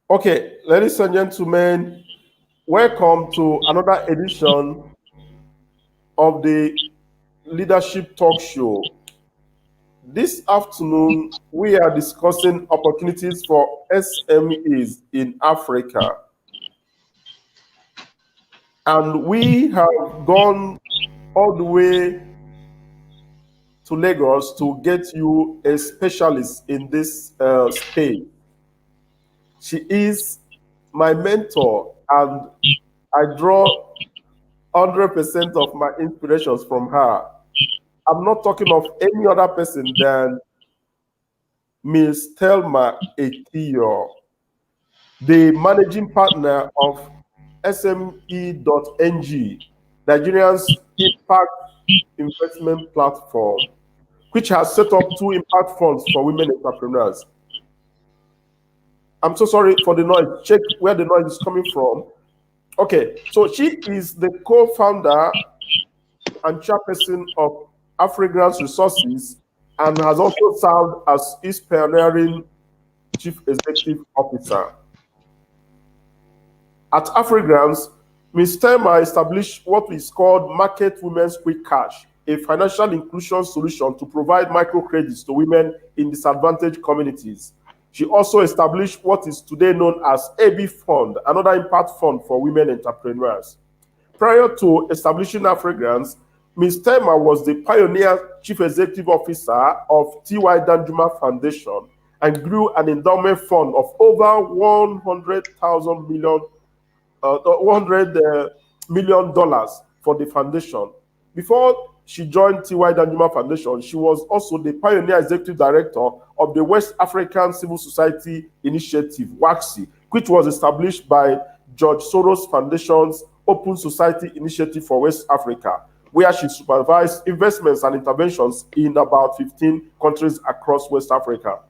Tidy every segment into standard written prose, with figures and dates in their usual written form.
Okay, ladies and gentlemen, welcome to another edition of the Leadership Talk Show. This afternoon, we are discussing opportunities for SMEs in Africa. And we have gone all the way to Lagos to get you a specialist in this space. She is my mentor, and I draw 100% of my inspirations from her. I'm not talking of any other person than Ms.Thelma Ekiyor, the Managing Partner of SME.NG, Nigeria's impact investment platform, which has set up 2 impact funds for women entrepreneurs. I'm so sorry for the noise. Check where the noise is coming from. Okay, so she is the co-founder and chairperson of Afrigrants Resources and has also served as its pioneering chief executive officer. At Afrigrants, Ms. Thelma established what is called Market Women's Quick Cash, a financial inclusion solution to provide microcredits to women in disadvantaged communities. She also established what is today known as AB Fund, another impact fund for women entrepreneurs. Prior to establishing Afrigrants, Ms. Thelma was the pioneer chief executive officer of T.Y. Danjuma Foundation and grew an endowment fund of over $100 million for the foundation. Before she joined T.Y. Danjuma Foundation, she was also the pioneer executive director of the West African Civil Society Initiative, WACSI, which was established by George Soros Foundation's Open Society Initiative for West Africa, where she supervised investments and interventions in about 15 countries across West Africa.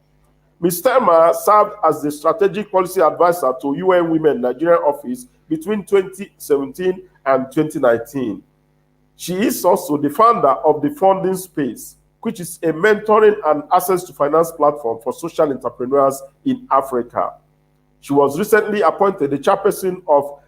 Ms. Thelma served as the strategic policy advisor to UN Women Nigeria office between 2017 and 2019. She is also the founder of the Funding Space, which is a mentoring and access to finance platform for social entrepreneurs in Africa. She was recently appointed the chairperson of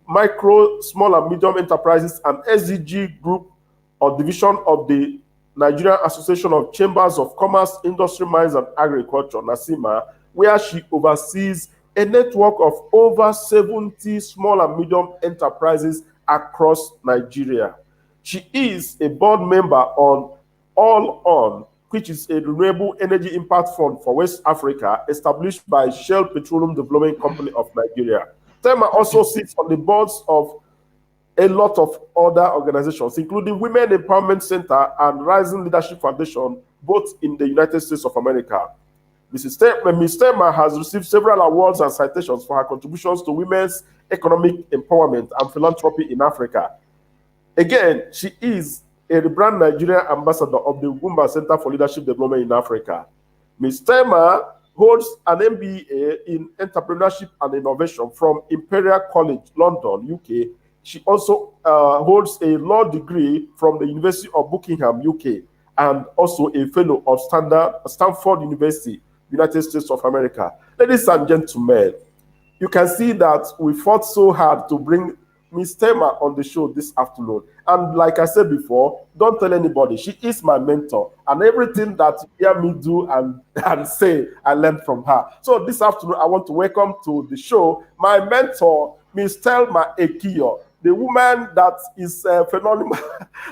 Micro, Small and Medium Enterprises and SDG Group or Division of the Nigerian Association of Chambers of Commerce, Industry, Mines and Agriculture, NACIMA, where she oversees a network of over 70 small and medium enterprises across Nigeria. She is a board member on All On, which is a renewable energy impact fund for West Africa established by Shell Petroleum Development Company of Nigeria. Thelma also sits on the boards of a lot of other organizations, including Women Empowerment Center and Rising Leadership Foundation, both in the United States of America. Ms. Thelma has received several awards and citations for her contributions to women's economic empowerment and philanthropy in Africa. Again, she is a rebrand Nigeria ambassador of the Ugwumba Center for Leadership Development in Africa. Ms. Thelma holds an MBA in Entrepreneurship and Innovation from Imperial College, London, UK. She also holds a law degree from the University of Buckingham, UK, and also a fellow of Stanford University, United States of America. Ladies and gentlemen, you can see that we fought so hard to bring Ms. Thelma on the show this afternoon. And like I said before, don't tell anybody. She is my mentor. And everything that you hear me do and say, I learned from her. So this afternoon, I want to welcome to the show my mentor, Ms. Thelma Ekiyor, the woman that is phenomenal.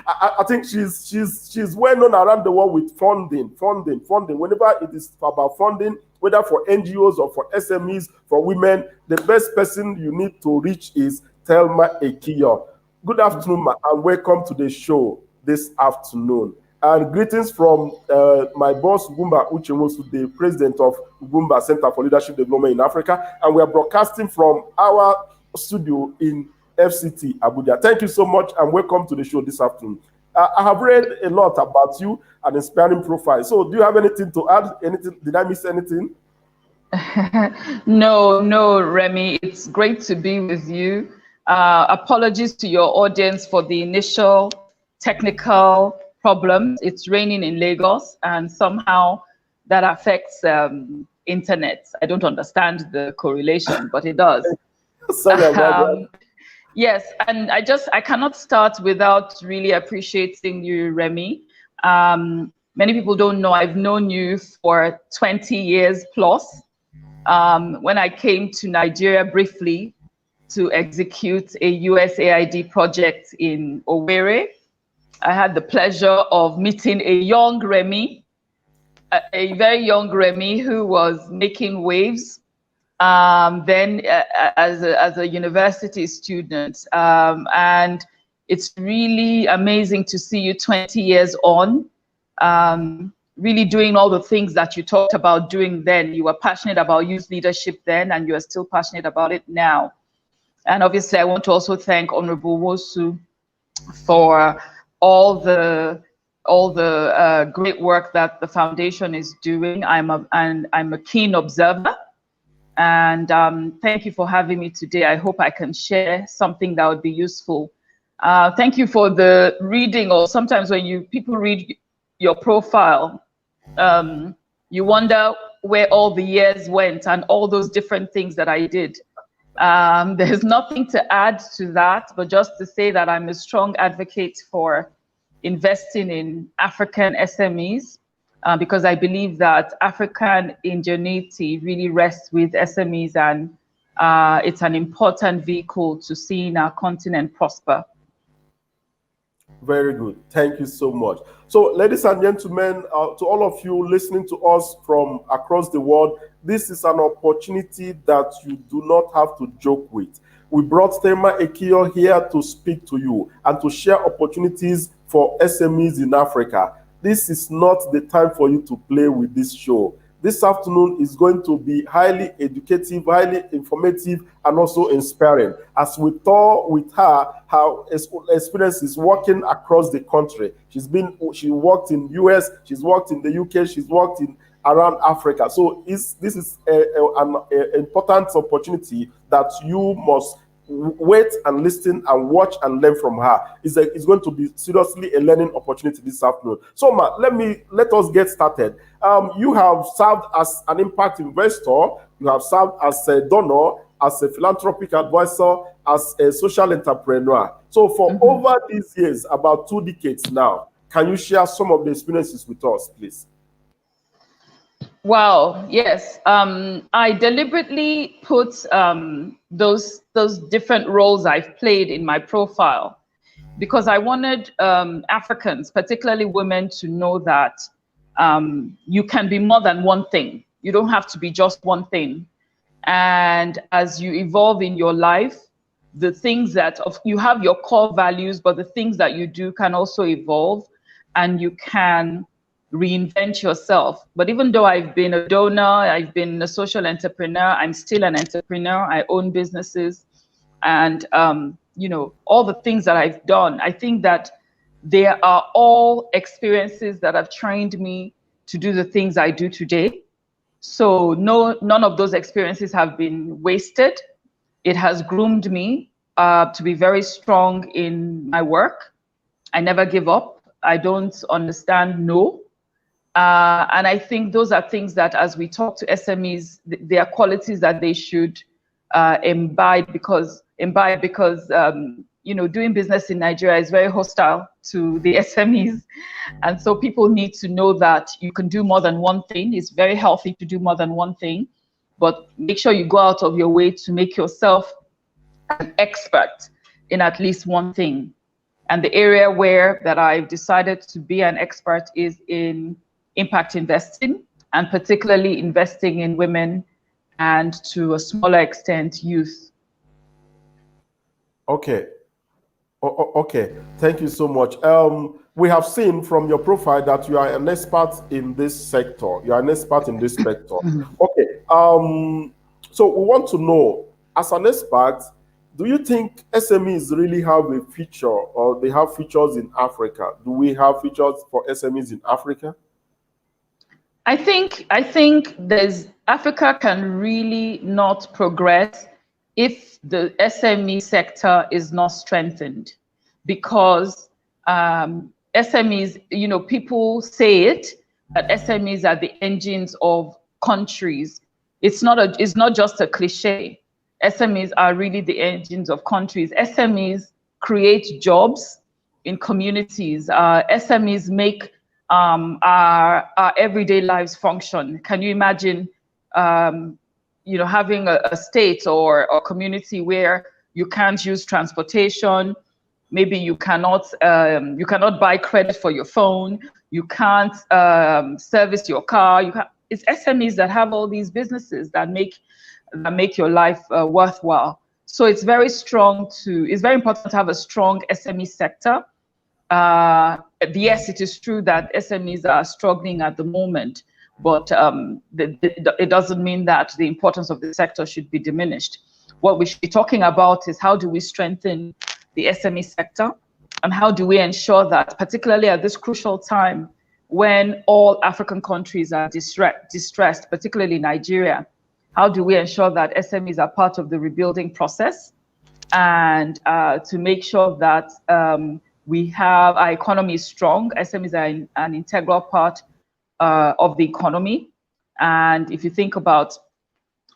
I think she's well known around the world with funding. Whenever it is about funding, whether for NGOs or for SMEs, for women, the best person you need to reach is Thelma Ekiyor. Good afternoon, and welcome to the show this afternoon. And greetings from my boss, Ugwumba Uchemosu, the president of Ugwumba Center for Leadership Development in Africa. And we are broadcasting from our studio in FCT, Abuja. Thank you so much, and welcome to the show this afternoon. I have read a lot about you, an inspiring profile. So do you have anything to add? Anything? Did I miss anything? No, Remy. It's great to be with you. Apologies to your audience for the initial technical problems. It's raining in Lagos, and somehow that affects internet. I don't understand the correlation, but it does. Sorry about that. Yes, and I cannot start without really appreciating you, Remy. Many people don't know I've known you for 20 years plus. When I came to Nigeria briefly to execute a USAID project in Owerri, I had the pleasure of meeting a young Remy, a very young Remy who was making waves. Then as a university student, and it's really amazing to see you 20 years on, really doing all the things that you talked about doing then. You were passionate about youth leadership then, and you are still passionate about it now. And obviously, I want to also thank Honorable Wosu for all the great work that the foundation is doing. I'm a keen observer. And thank you for having me today. I hope I can share something that would be useful. Thank you for the reading, or sometimes when people read your profile, you wonder where all the years went and all those different things that I did. There's nothing to add to that, but just to say that I'm a strong advocate for investing in African SMEs. Because I believe that African ingenuity really rests with SMEs, and it's an important vehicle to seeing our continent prosper. Very good. Thank you so much. So, ladies and gentlemen, to all of you listening to us from across the world, this is an opportunity that you do not have to joke with. We brought Thelma Ekiyor here to speak to you and to share opportunities for SMEs in Africa. This is not the time for you to play with this show. This afternoon is going to be highly educative, highly informative, and also inspiring as we talk with her how experience is working across the country. She worked in US, she's worked in the UK, she's worked in around Africa. So this is an important opportunity that you must wait and listen and watch and learn from her. It's going to be seriously a learning opportunity this afternoon. So, let us get started. You have served as an impact investor, you have served as a donor, as a philanthropic advisor, as a social entrepreneur. So for over these years, about 2 decades now, can you share some of the experiences with us, please? Wow, yes. I deliberately put those different roles I've played in my profile because I wanted Africans, particularly women, to know that you can be more than one thing. You don't have to be just one thing. And as you evolve in your life, the things that you have your core values, but the things that you do can also evolve, and you can reinvent yourself. But even though I've been a donor, I've been a social entrepreneur, I'm still an entrepreneur. I own businesses, and all the things that I've done, I think that they are all experiences that have trained me to do the things I do today. So none of those experiences have been wasted. It has groomed me to be very strong in my work. I never give up. I don't understand no. And I think those are things that, as we talk to SMEs, they are qualities that they should imbibe because doing business in Nigeria is very hostile to the SMEs. And so people need to know that you can do more than one thing. It's very healthy to do more than one thing, but make sure you go out of your way to make yourself an expert in at least one thing. And the area where that I've decided to be an expert is in impact investing, and particularly investing in women and, to a smaller extent, youth. Okay. Okay, thank you so much. We have seen from your profile that you are an expert in this sector. You are an expert in this sector. Okay, so we want to know, as an expert, do you think SMEs really have a future, or they have futures in Africa? Do we have futures for SMEs in Africa? I think Africa can really not progress if the SME sector is not strengthened, because SMEs, people say it, that SMEs are the engines of countries. It's not just a cliche. SMEs are really the engines of countries. SMEs create jobs in communities. SMEs make our everyday lives function. Can you imagine, having a state or a community where you can't use transportation? Maybe you cannot buy credit for your phone. You can't service your car. It's SMEs that have all these businesses that make your life worthwhile. So it's very important to have a strong SME sector. Yes, it is true that SMEs are struggling at the moment, but it doesn't mean that the importance of the sector should be diminished. What we should be talking about is how do we strengthen the SME sector, and how do we ensure that, particularly at this crucial time when all African countries are distressed, particularly Nigeria, how do we ensure that SMEs are part of the rebuilding process, and to make sure that our economy is strong. SMEs are an integral part of the economy. And if you think about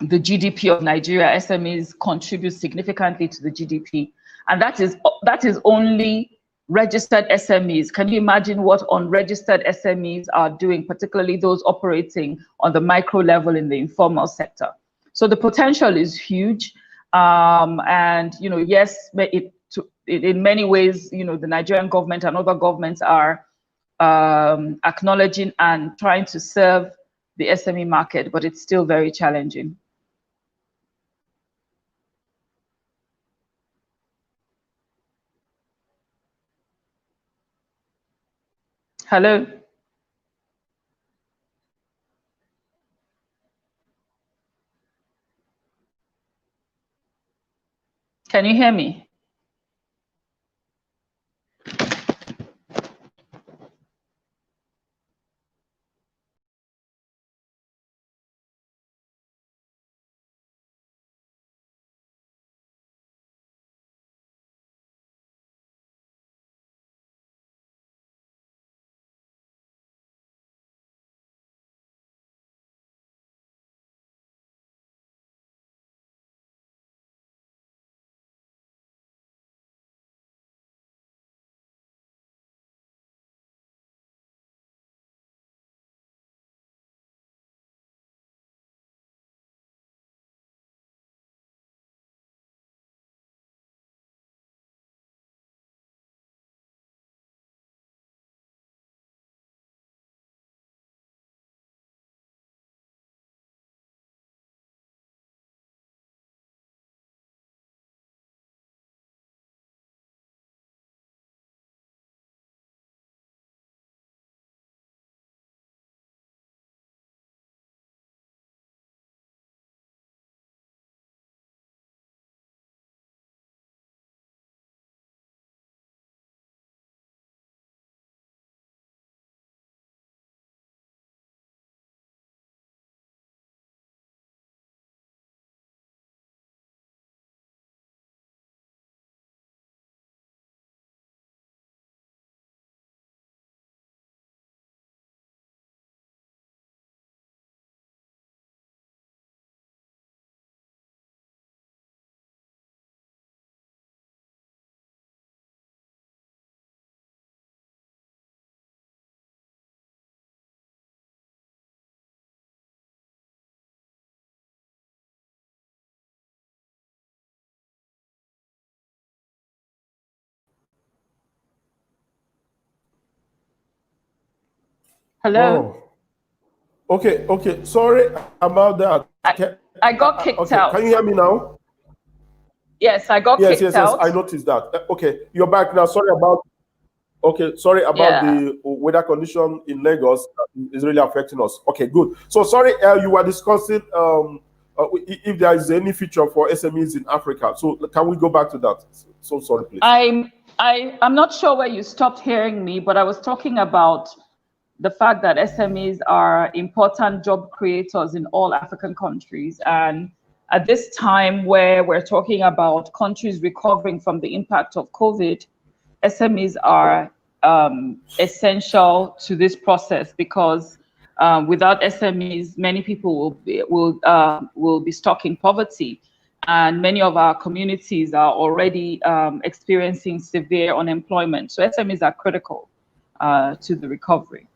the GDP of Nigeria, SMEs contribute significantly to the GDP. And that is only registered SMEs. Can you imagine what unregistered SMEs are doing, particularly those operating on the micro level in the informal sector? So the potential is huge. And yes, in many ways, the Nigerian government and other governments are acknowledging and trying to serve the SME market, but it's still very challenging. Hello? Can you hear me? Hello? Oh, okay. Sorry about that. I got kicked out. Can you hear me now? Yes, I got kicked out. Yes, I noticed that. Okay, you're back now. Sorry about the weather condition in Lagos is really affecting us. Okay, good. So sorry, you were discussing if there is any future for SMEs in Africa. So can we go back to that? So sorry, please. I'm not sure where you stopped hearing me, but I was talking about the fact that SMEs are important job creators in all African countries. And at this time where we're talking about countries recovering from the impact of COVID, SMEs are essential to this process, because Without SMEs, many people will be stuck in poverty, and many of our communities are already experiencing severe unemployment. So SMEs are critical to the recovery.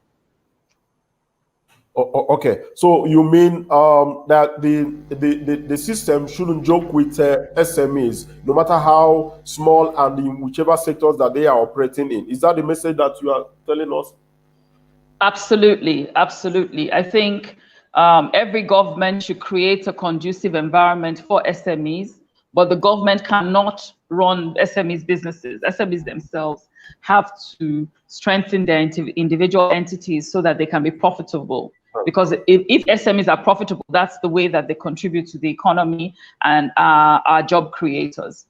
Okay, so you mean that the system shouldn't joke with SMEs, no matter how small and in whichever sectors that they are operating in? Is that the message that you are telling us? Absolutely, absolutely. I think every government should create a conducive environment for SMEs, but the government cannot run SMEs businesses. SMEs themselves have to strengthen their individual entities so that they can be profitable. Because if SMEs are profitable, that's the way that they contribute to the economy and are job creators.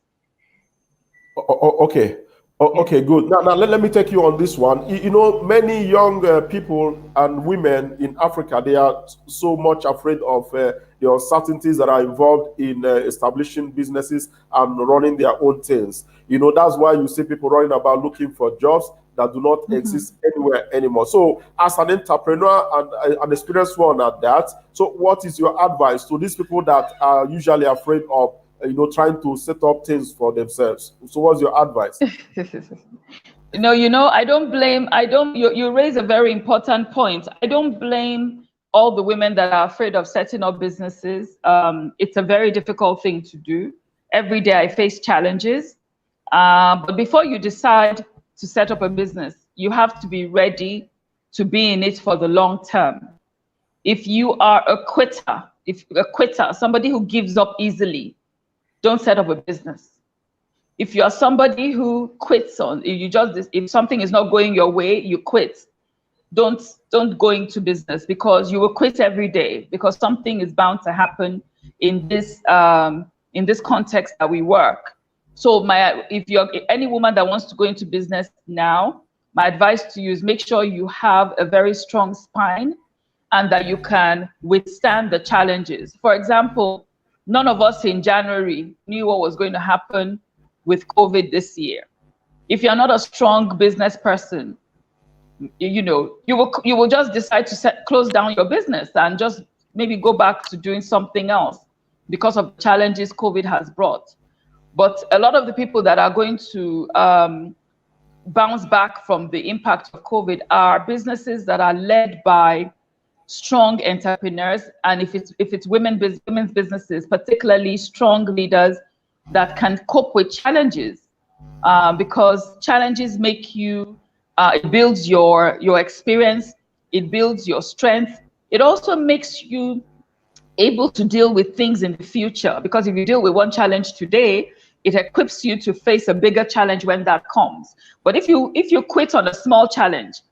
Okay. Okay, good. Now let me take you on this one. You know, many young people and women in Africa, they are so much afraid of the uncertainties that are involved in establishing businesses and running their own things. You know, that's why you see people running about looking for jobs that do not exist anywhere anymore. So as an entrepreneur and an experienced one at that, so what is your advice to these people that are usually afraid of trying to set up things for themselves? So what's your advice? I don't blame, you raise a very important point. I don't blame all the women that are afraid of setting up businesses. It's a very difficult thing to do. Every day I face challenges. But before you decide to set up a business, you have to be ready to be in it for the long term. If you are a quitter, somebody who gives up easily, don't set up a business. If you are somebody who quits if something is not going your way, you quit. Don't go into business, because you will quit every day, because something is bound to happen in this context that we work. So if you're any woman that wants to go into business now, my advice to you is make sure you have a very strong spine and that you can withstand the challenges. For example, none of us in January knew what was going to happen with COVID this year. If you're not a strong business person, you will just decide to close down your business and just maybe go back to doing something else because of the challenges COVID has brought. But a lot of the people that are going to bounce back from the impact of COVID are businesses that are led by strong entrepreneurs, and if it's women's businesses, particularly strong leaders that can cope with challenges, because challenges make you, it builds your experience, it builds your strength. It also makes you able to deal with things in the future, because if you deal with one challenge today, it equips you to face a bigger challenge when that comes. But if you quit on a small challenge,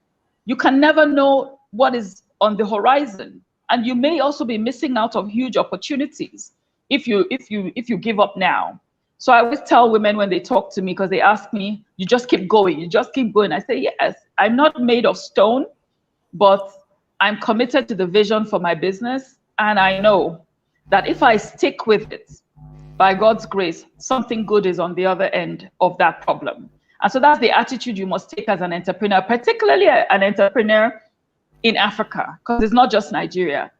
you can never know what is on the horizon, and you may also be missing out of huge opportunities if you give up now. So I always tell women when they talk to me, because they ask me, you just keep going, you just keep going. I say, yes, I'm not made of stone, but I'm committed to the vision for my business, and I know that if I stick with it, by God's grace, something good is on the other end of that problem. And so that's the attitude you must take as an entrepreneur, particularly an entrepreneur in Africa, because it's not just Nigeria.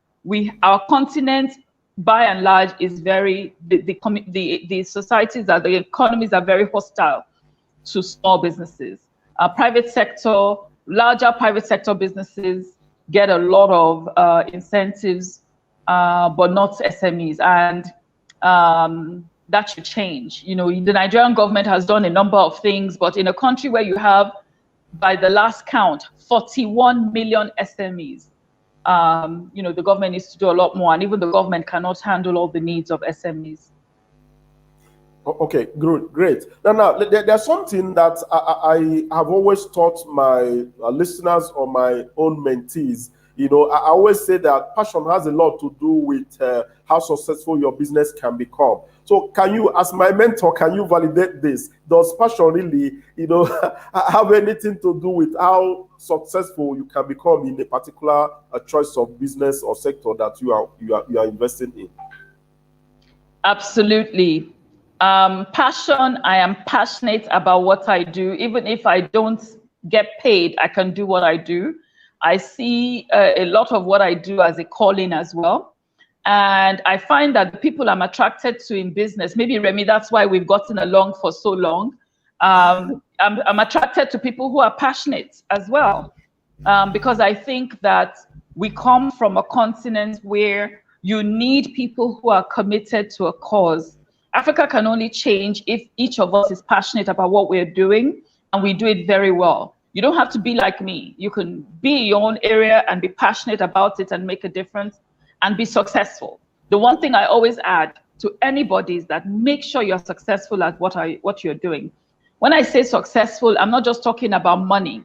Our continent, by and large, is the societies, the economies are very hostile to small businesses. Larger private sector businesses get a lot of incentives, but not SMEs, and that should change. The Nigerian government has done a number of things, but in a country where you have, by the last count, 41 million SMEs, the government needs to do a lot more, and even the government cannot handle all the needs of SMEs. Okay, great. Now, there's something that I have always taught my listeners or my own mentees. I always say that passion has a lot to do with how successful your business can become. So can you, as my mentor, can you validate this? Does passion really, have anything to do with how successful you can become in a particular choice of business or sector that you are investing in? Absolutely. Passion, I am passionate about what I do. Even if I don't get paid, I can do what I do. I see a lot of what I do as a calling as well. And I find that the people I'm attracted to in business, maybe Remy, that's why we've gotten along for so long. I'm attracted to people who are passionate as well, because I think that we come from a continent where you need people who are committed to a cause. Africa can only change if each of us is passionate about what we're doing and we do it very well. You don't have to be like me. You can be in your own area and be passionate about it and make a difference and be successful. The one thing I always add to anybody is that make sure you're successful at what you're doing. When I say successful, I'm not just talking about money.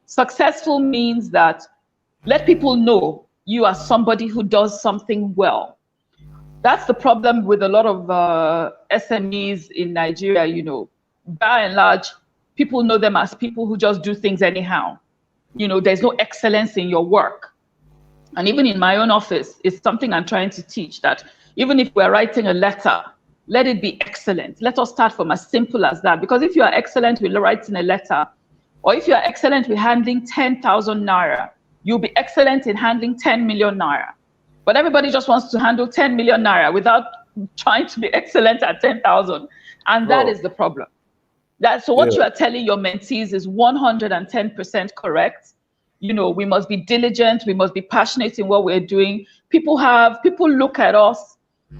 Successful means that let people know you are somebody who does something well. That's the problem with a lot of SMEs in Nigeria, you know. By and large, people know them as people who just do things anyhow. You know, there's no excellence in your work. And even in my own office, it's something I'm trying to teach, that even if we're writing a letter, let it be excellent. Let us start from as simple as that. Because if you are excellent with writing a letter, or if you are excellent with handling 10,000 naira, you'll be excellent in handling 10 million naira. But everybody just wants to handle 10 million naira without trying to be excellent at 10,000. And that is the problem. So what you are telling your mentees is 110% correct. You know, we must be diligent. We must be passionate in what we're doing. People look at us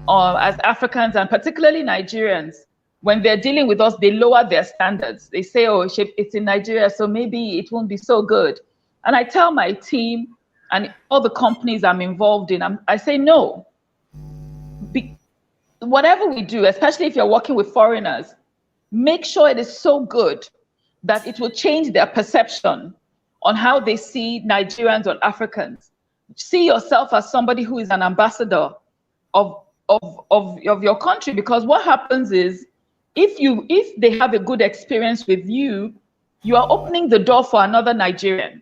as Africans, and particularly Nigerians. When they're dealing with us, they lower their standards. They say, oh, it's in Nigeria, so maybe it won't be so good. And I tell my team and all the companies I'm involved in, I say, no. Whatever we do, especially if you're working with foreigners, make sure it is so good that it will change their perception on how they see Nigerians or Africans. See yourself as somebody who is an ambassador of your country, because what happens is if they have a good experience with you, you are opening the door for another Nigerian.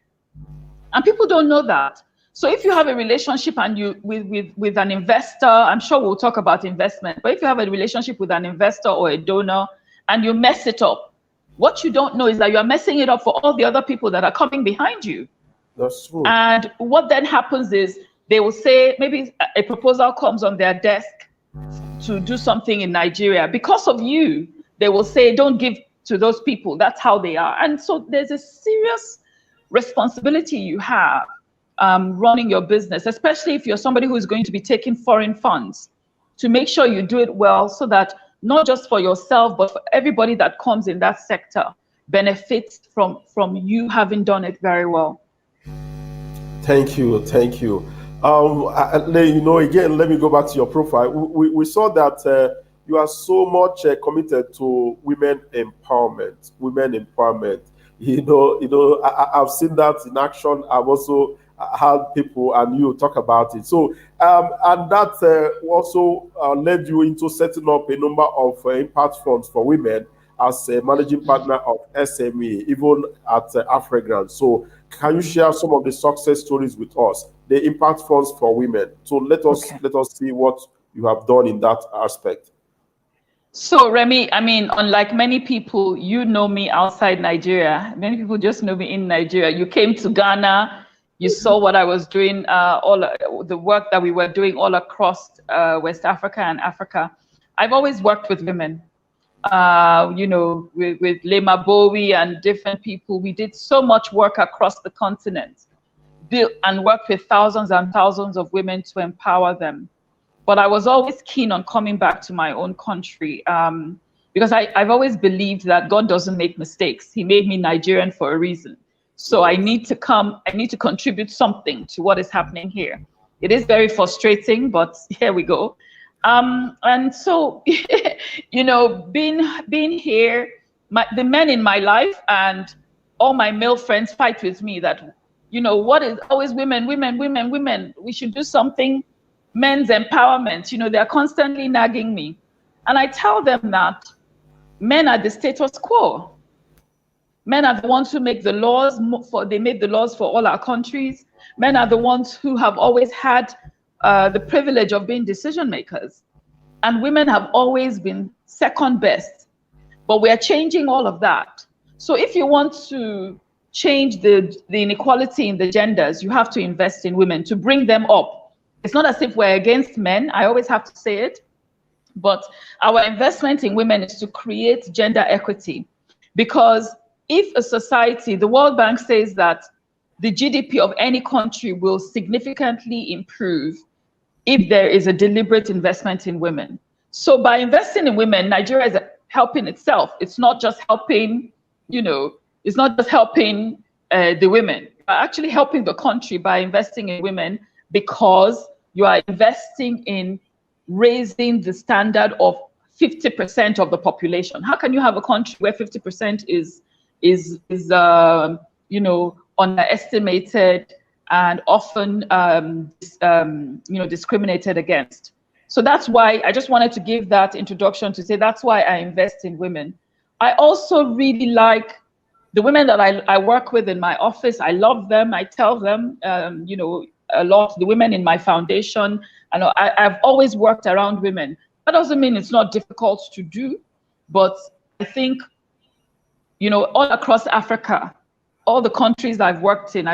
And people don't know that. So if you have a relationship and with an investor, I'm sure we'll talk about investment, but if you have a relationship with an investor or a donor and you mess it up, what you don't know is that you are messing it up for all the other people that are coming behind you. That's true. And what then happens is they will say, maybe a proposal comes on their desk to do something in Nigeria. Because of you, they will say, don't give to those people. That's how they are. And so there's a serious responsibility you have running your business, especially if you're somebody who is going to be taking foreign funds, to make sure you do it well, so that not just for yourself, but for everybody that comes in that sector benefits from you having done it very well. Thank you. You know, again, let me go back to your profile. We saw that you are so much committed to women empowerment. You know, I've seen that in action. I've also had people and you talk about it. So, and that also led you into setting up a number of impact funds for women as a managing partner of SME, even at Afrigrants. So, can you share some of the success stories with us, the impact funds for women? So let us see what you have done in that aspect. So Remy, I mean, unlike many people, you know me outside Nigeria. Many people just know me in Nigeria. You came to Ghana, you saw what I was doing, all the work that we were doing all across West Africa and Africa. I've always worked with women. You know, with Lema Bowie and different people. We did so much work across the continent, built and worked with thousands and thousands of women to empower them. But I was always keen on coming back to my own country, because I've always believed that God doesn't make mistakes. He made me Nigerian for a reason. So I need to contribute something to what is happening here. It is very frustrating, but here we go. And so, you know, being here, the men in my life and all my male friends fight with me that, you know, what is always women, we should do something, men's empowerment. You know, they're constantly nagging me. And I tell them that men are the status quo. Men are the ones who make the laws, they make the laws for all our countries. Men are the ones who have always had the privilege of being decision makers, and women have always been second best. But we are changing all of that. So if you want to change the inequality in the genders, you have to invest in women to bring them up. It's not as if we're against men. I always have to say it. But our investment in women is to create gender equity. Because if a society, the World Bank says that the GDP of any country will significantly improve if there is a deliberate investment in women. So by investing in women, Nigeria is helping itself. It's not just helping, it's not just helping the women, but actually helping the country by investing in women, because you are investing in raising the standard of 50% of the population. How can you have a country where 50% is underestimated and often discriminated against? So that's why I just wanted to give that introduction to say that's why I invest in women. I also really like the women that I work with in my office. I love them. I tell them, a lot. The women in my foundation, and I've always worked around women. That doesn't mean it's not difficult to do, but I think, all across Africa, all the countries I've worked in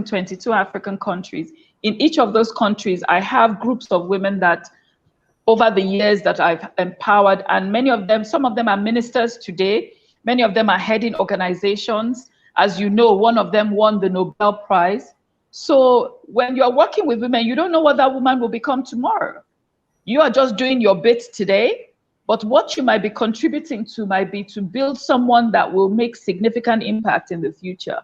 22 African countries. In each of those countries, I have groups of women that over the years that I've empowered, and some of them are ministers today. Many of them are heading organizations. As you know, one of them won the Nobel Prize. So when you're working with women, you don't know what that woman will become tomorrow. You are just doing your bit today, but what you might be contributing to might be to build someone that will make significant impact in the future.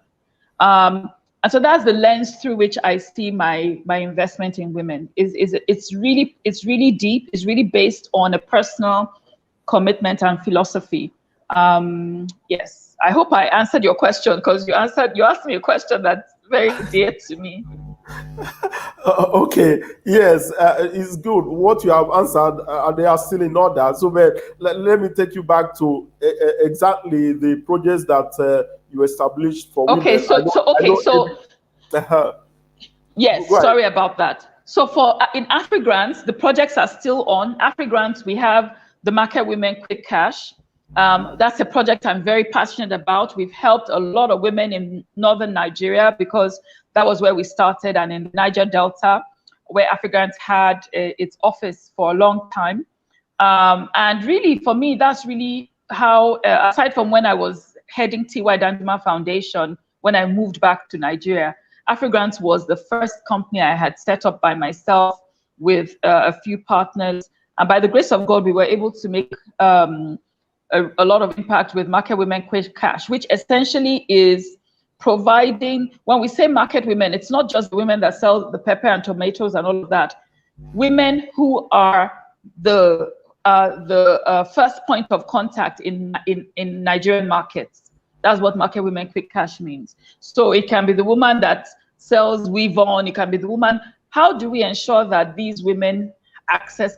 And so that's the lens through which I see my investment in women. It's really deep. It's really based on a personal commitment and philosophy. Yes, I hope I answered your question, because you asked me a question that's very dear to me. Okay, yes, it's good. What you have answered, they are still in order. So let me take you back to exactly the projects that you established for women. Yes, sorry about that. So in Afrigrants, the projects are still on. Afrigrants, we have the Market Women Quick Cash. That's a project I'm very passionate about. We've helped a lot of women in northern Nigeria, because that was where we started, and in the Niger Delta, where Afrigrants had its office for a long time. And really, for me, that's really how, aside from when I was heading T.Y. Danjuma Foundation, when I moved back to Nigeria, Afrigrants was the first company I had set up by myself with a few partners. And by the grace of God, we were able to make a lot of impact with Market Women Quick Cash, which essentially is providing, when we say market women, it's not just the women that sell the pepper and tomatoes and all of that. Women who are the first point of contact in Nigerian markets. That's what Market Women Quick Cash means. So it can be the woman that sells weave on, it can be the woman. How do we ensure that these women access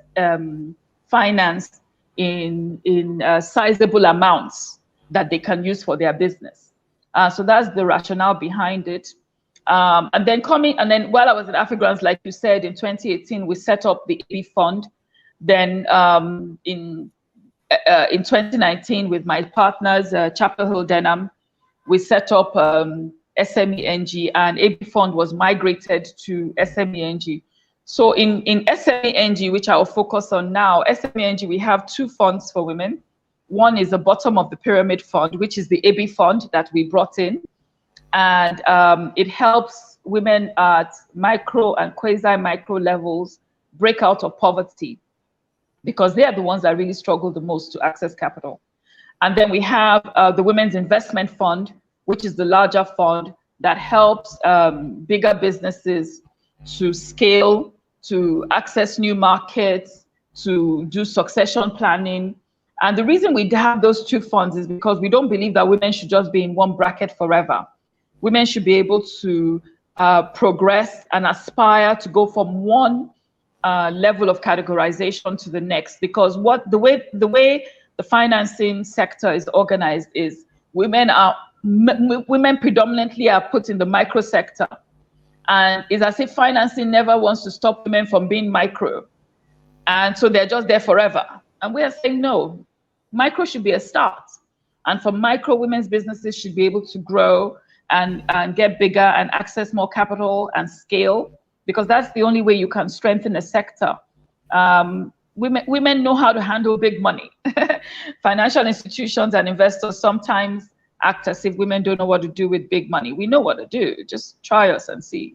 finance in sizable amounts that they can use for their business? So that's the rationale behind it. And then while I was at Afrigrants, like you said, in 2018, we set up the AB Fund. Then in 2019, with my partners, Chapel Hill Denham, we set up SME.NG, and AB Fund was migrated to SME.NG. So in SME.NG, which I will focus on now, SME.NG, we have two funds for women. One is the bottom of the pyramid fund, which is the AB Fund that we brought in. And it helps women at micro and quasi-micro levels break out of poverty, because they are the ones that really struggle the most to access capital. And then we have the Women's Investment Fund, which is the larger fund that helps bigger businesses to scale, to access new markets, to do succession planning. And the reason we have those two funds is because we don't believe that women should just be in one bracket forever. Women should be able to progress and aspire to go from one level of categorization to the next, because the way the financing sector is organized is women predominantly are put in the micro sector, and it's as if financing never wants to stop women from being micro, and so they're just there forever. And we are saying no, micro should be a start, and from micro, women's businesses should be able to grow and get bigger and access more capital and scale, because that's the only way you can strengthen a sector. Women know how to handle big money. Financial institutions and investors sometimes act as if women don't know what to do with big money. We know what to do. Just try us and see.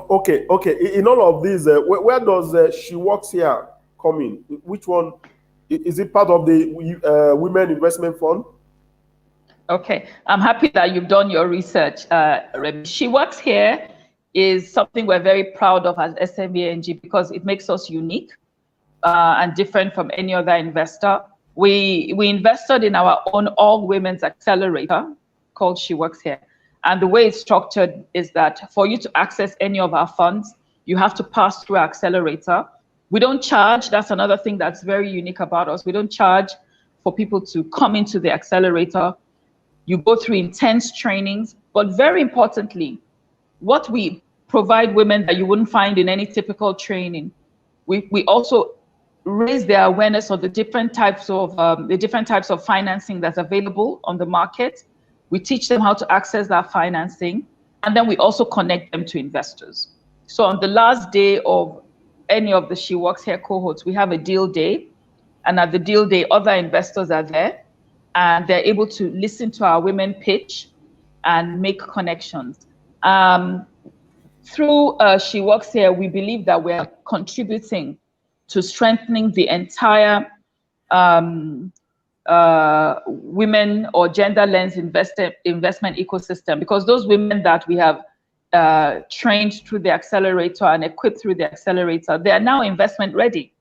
Okay. In all of these, where does She Works Here come in? Which one? Is it part of the Women Investment Fund? Okay, I'm happy that you've done your research, Remy. She Works Here is something we're very proud of as SME.NG because it makes us unique and different from any other investor. We invested in our own all-women's accelerator called She Works Here. And the way it's structured is that for you to access any of our funds, you have to pass through our accelerator. We don't charge. That's another thing that's very unique about us. We don't charge for people to come into the accelerator. You go through intense trainings, but very importantly, what we provide women that you wouldn't find in any typical training, we also raise their awareness of the different types of financing that's available on the market. We teach them how to access that financing, and then we also connect them to investors. So on the last day of any of the She Works Here cohorts, we have a deal day, and at the deal day, other investors are there, and they're able to listen to our women pitch and make connections. Through She Works Here, we believe that we're contributing to strengthening the entire women or gender lens investment ecosystem, because those women that we have trained through the accelerator and equipped through the accelerator, they are now investment ready.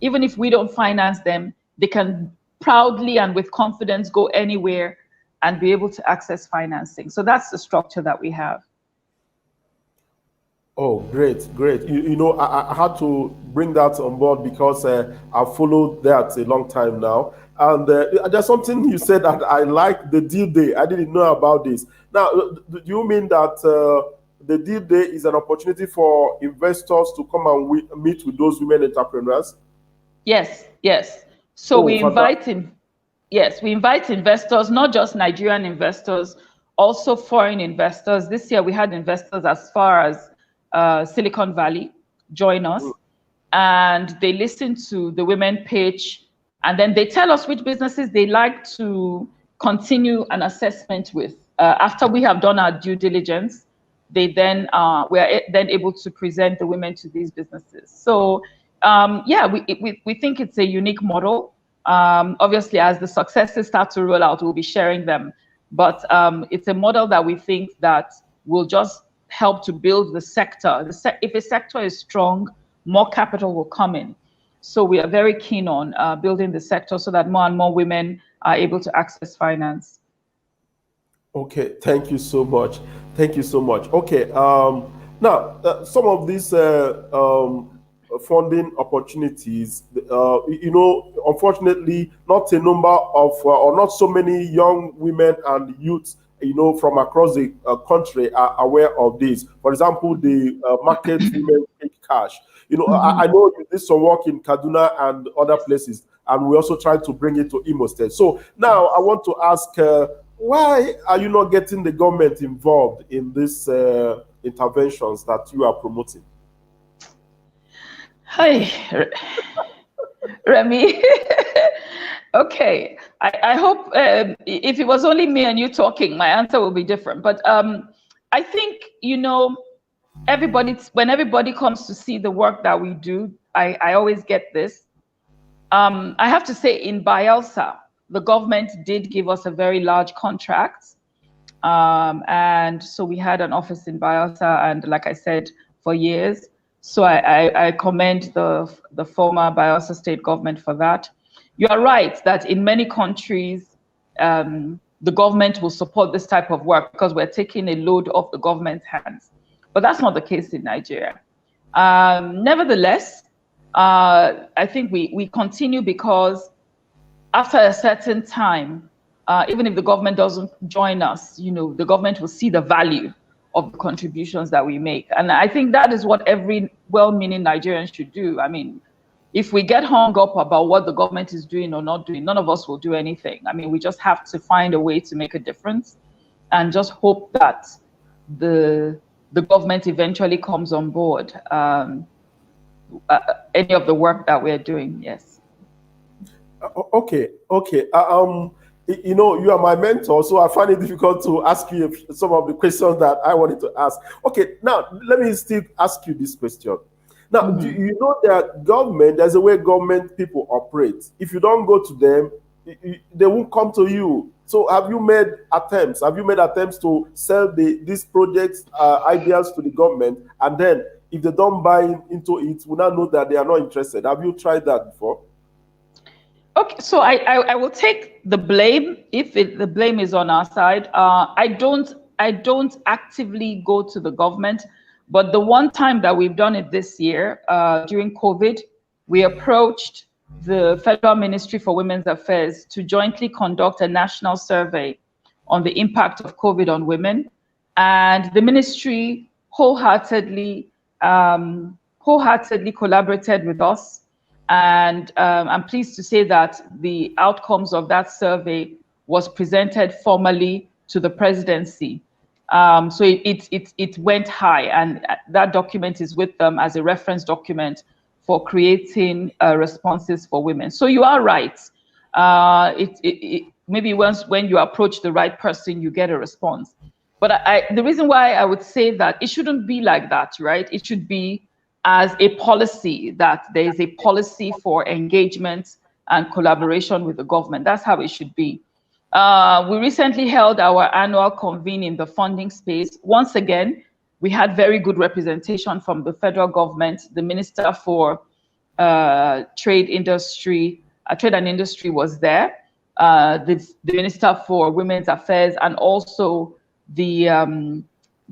Even if we don't finance them, they can proudly and with confidence go anywhere and be able to access financing. So that's the structure that we have. Oh, great. You know, I had to bring that on board because I've followed that a long time now. And there's something you said that I like, the deal day. I didn't know about this. Now, do you mean that the deal day is an opportunity for investors to come and meet with those women entrepreneurs? Yes. So we invite investors, not just Nigerian investors, also foreign investors. This year we had investors as far as Silicon Valley join us, and they listen to the women pitch, and then they tell us which businesses they like to continue an assessment with. After we have done our due diligence, we are then able to present the women to these businesses. So we think it's a unique model. Obviously, as the successes start to roll out, we'll be sharing them. But it's a model that we think that will just help to build the sector. If a sector is strong, more capital will come in. So we are very keen on building the sector so that more and more women are able to access finance. Okay, thank you so much. Okay, now some of these funding opportunities, you know, unfortunately, not a number of or not so many young women and youths, you know, from across the country are aware of this. For example, the market women take cash. You know, I know you did some work in Kaduna and other places, and we also try to bring it to Imo State. So now I want to ask, why are you not getting the government involved in these interventions that you are promoting? Hi, Remy. Okay, I hope if it was only me and you talking, my answer will be different. But I think, you know, when everybody comes to see the work that we do, I always get this. I have to say, in Bayelsa, the government did give us a very large contract. And so we had an office in Bayelsa, and like I said, for years. So I commend the former Bayelsa state government for that. You are right that in many countries, the government will support this type of work because we're taking a load off the government's hands. But that's not the case in Nigeria. Nevertheless, I think we continue because after a certain time, even if the government doesn't join us, you know, the government will see the value of the contributions that we make. And I think that is what every well-meaning Nigerian should do. I mean, if we get hung up about what the government is doing or not doing, none of us will do anything. I mean, we just have to find a way to make a difference. and just hope that the government eventually comes on board any of the work that we're doing. Yes. Okay. You are my mentor, so I find it difficult to ask you some of the questions that I wanted to ask. Okay, now let me still ask you this question. Now, do you know that government, there's a way government people operate. If you don't go to them, they won't come to you. So have you made attempts? Have you made attempts to sell these projects, ideas to the government, and then if they don't buy into it, we now know that they are not interested? Have you tried that before? Okay, so I will take the blame if the blame is on our side. I don't actively go to the government, but the one time that we've done it this year during COVID, we approached the Federal Ministry for Women's Affairs to jointly conduct a national survey on the impact of COVID on women, and the ministry wholeheartedly collaborated with us. And I'm pleased to say that the outcomes of that survey was presented formally to the presidency. So it went high, and that document is with them as a reference document for creating responses for women. So you are right. Maybe when you approach the right person, you get a response. But the reason why I would say that it shouldn't be like that, right? It should be as a policy, that there is a policy for engagement and collaboration with the government. That's how it should be. We recently held our annual convene in the funding space. Once again, we had very good representation from the federal government. The Minister for Trade and Industry was there. The Minister for Women's Affairs, and also the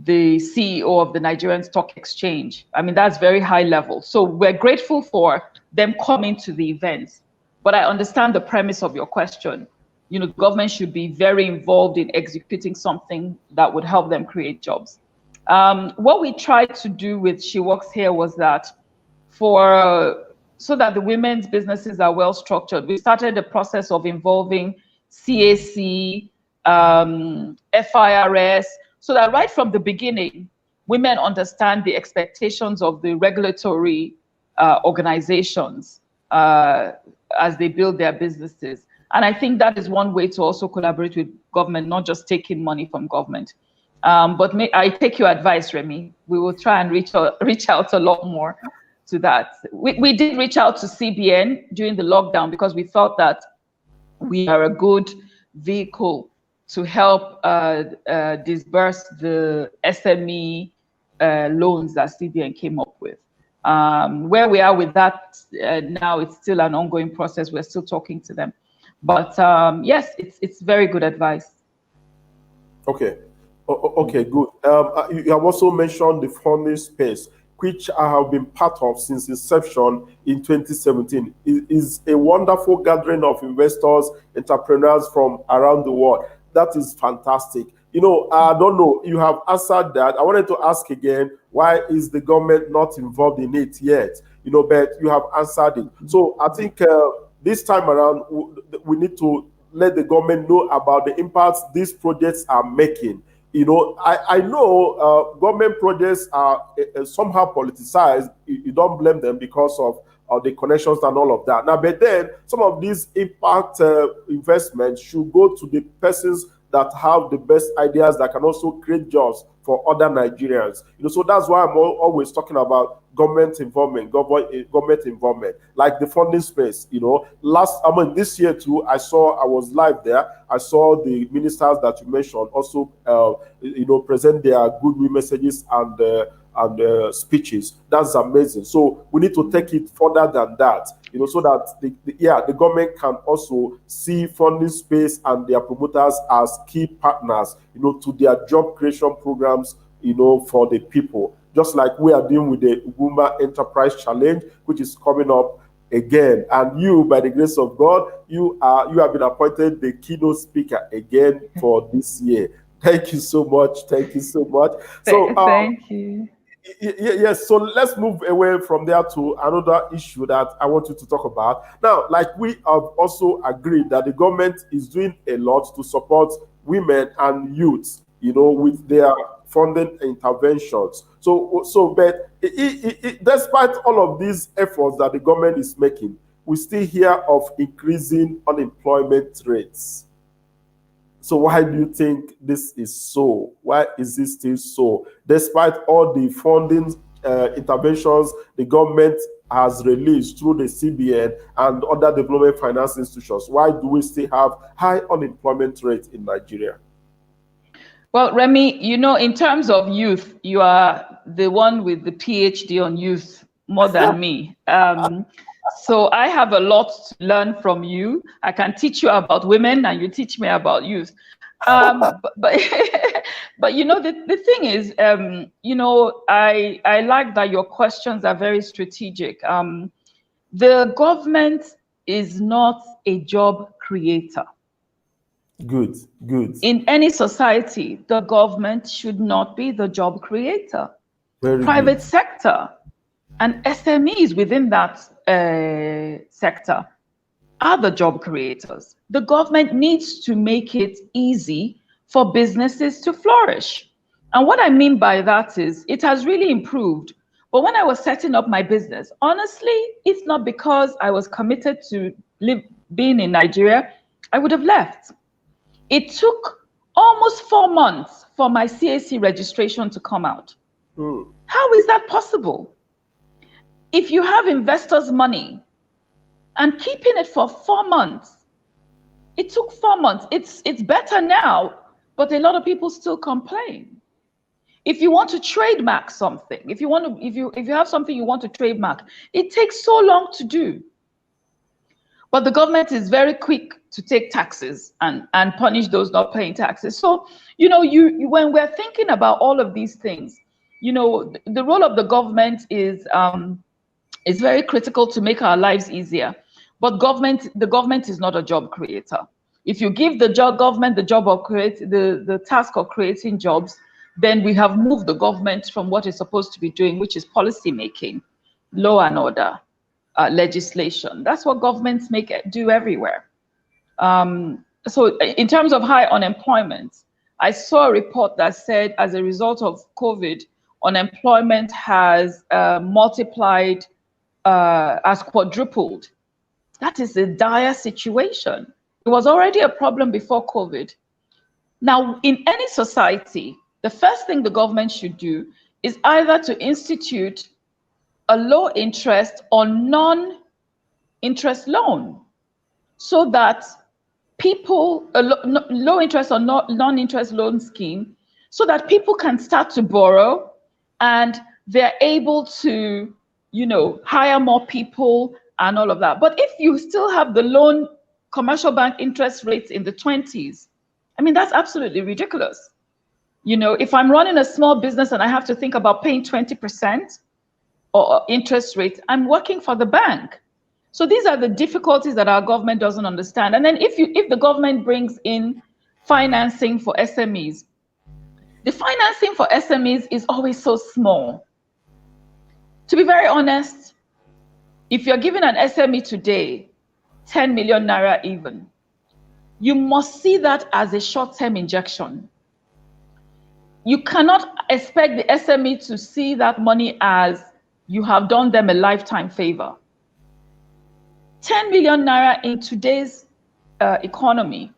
CEO of the Nigerian Stock Exchange. I mean, that's very high level. So we're grateful for them coming to the events. But I understand the premise of your question. You know, government should be very involved in executing something that would help them create jobs. What we tried to do with She Works Here was that so that the women's businesses are well structured, we started the process of involving CAC, FIRS, so that right from the beginning, women understand the expectations of the regulatory organizations as they build their businesses. And I think that is one way to also collaborate with government, not just taking money from government. But I take your advice, Remy. We will try and reach out a lot more to that. We did reach out to CBN during the lockdown because we felt that we are a good vehicle to help disburse the SME loans that CBN came up with. Where we are with that now, it's still an ongoing process. We're still talking to them. But yes, it's very good advice. Okay. Okay, good. You have also mentioned the funding space, which I have been part of since inception in 2017. It is a wonderful gathering of investors, entrepreneurs from around the world. That is fantastic. You know, I don't know, you have answered that. I wanted to ask again, why is the government not involved in it yet? You know, but you have answered it. So I think this time around, we need to let the government know about the impacts these projects are making. You know, I know government projects are somehow politicized. You don't blame them because of the connections and all of that. Now, but then some of these impact investments should go to the persons that have the best ideas that can also create jobs for other Nigerians. You know, so that's why I'm always talking about government involvement, like the funding space. You know, this year too, I was live there. I saw the ministers that you mentioned also, you know, present their goodwill messages and speeches. That's amazing. So we need to take it further than that, you know, so that the government can also see funding space and their promoters as key partners, you know, to their job creation programs, you know, for the people. Just like we are doing with the Ugwumba Enterprise Challenge, which is coming up again. And you, by the grace of God, you have been appointed the keynote speaker again for this year. Thank you so much. Thank you so much. So thank you. Yes, so let's move away from there to another issue that I want you to talk about. Now, like we have also agreed that the government is doing a lot to support women and youth with their funding interventions. But despite all of these efforts that the government is making, we still hear of increasing unemployment rates. So why do you think this is so? Why is this still so? Despite all the funding interventions the government has released through the CBN and other development finance institutions, why do we still have high unemployment rate in Nigeria? Well, Remy, in terms of youth, you are the one with the PhD on youth more than me. So I have a lot to learn from you. I can teach you about women and you teach me about youth. But the thing is, I like that your questions are very strategic. The government is not a job creator. Good. In any society, the government should not be the job creator. Very Private good. sector and SMEs within that sector are the job creators. The government needs to make it easy for businesses to flourish. And what I mean by that is it has really improved. But when I was setting up my business, honestly, it's not because I was committed to being in Nigeria, I would have left. It took almost 4 months for my CAC registration to come out. How is that possible? If you have investors' money and keeping it for 4 months, it took 4 months. It's better now, but a lot of people still complain. If you want to trademark something, if you have something you want to trademark, it takes so long to do. But the government is very quick to take taxes and punish those not paying taxes. So, when we're thinking about all of these things, the role of the government is very critical to make our lives easier. But the government is not a job creator. If you give the government the job of the task of creating jobs, then we have moved the government from what it's supposed to be doing, which is policy making, law and order, legislation. That's what governments do everywhere. So in terms of high unemployment, I saw a report that said as a result of COVID, unemployment has multiplied, has quadrupled. That is a dire situation. It was already a problem before COVID. Now, in any society, the first thing the government should do is either to institute a low interest or non-interest loan, so that people, low interest or non-interest loan scheme, so that people can start to borrow and they're able to, hire more people and all of that. But if you still have the commercial bank interest rates in the 20s, that's absolutely ridiculous. If I'm running a small business and I have to think about paying 20% or interest rate, I'm working for the bank. So these are the difficulties that our government doesn't understand. And then if the government brings in financing for SMEs, the financing for SMEs is always so small. To be very honest, if you're giving an SME today 10 million naira even, you must see that as a short-term injection. You cannot expect the SME to see that money as you have done them a lifetime favor. 10 million naira in today's economy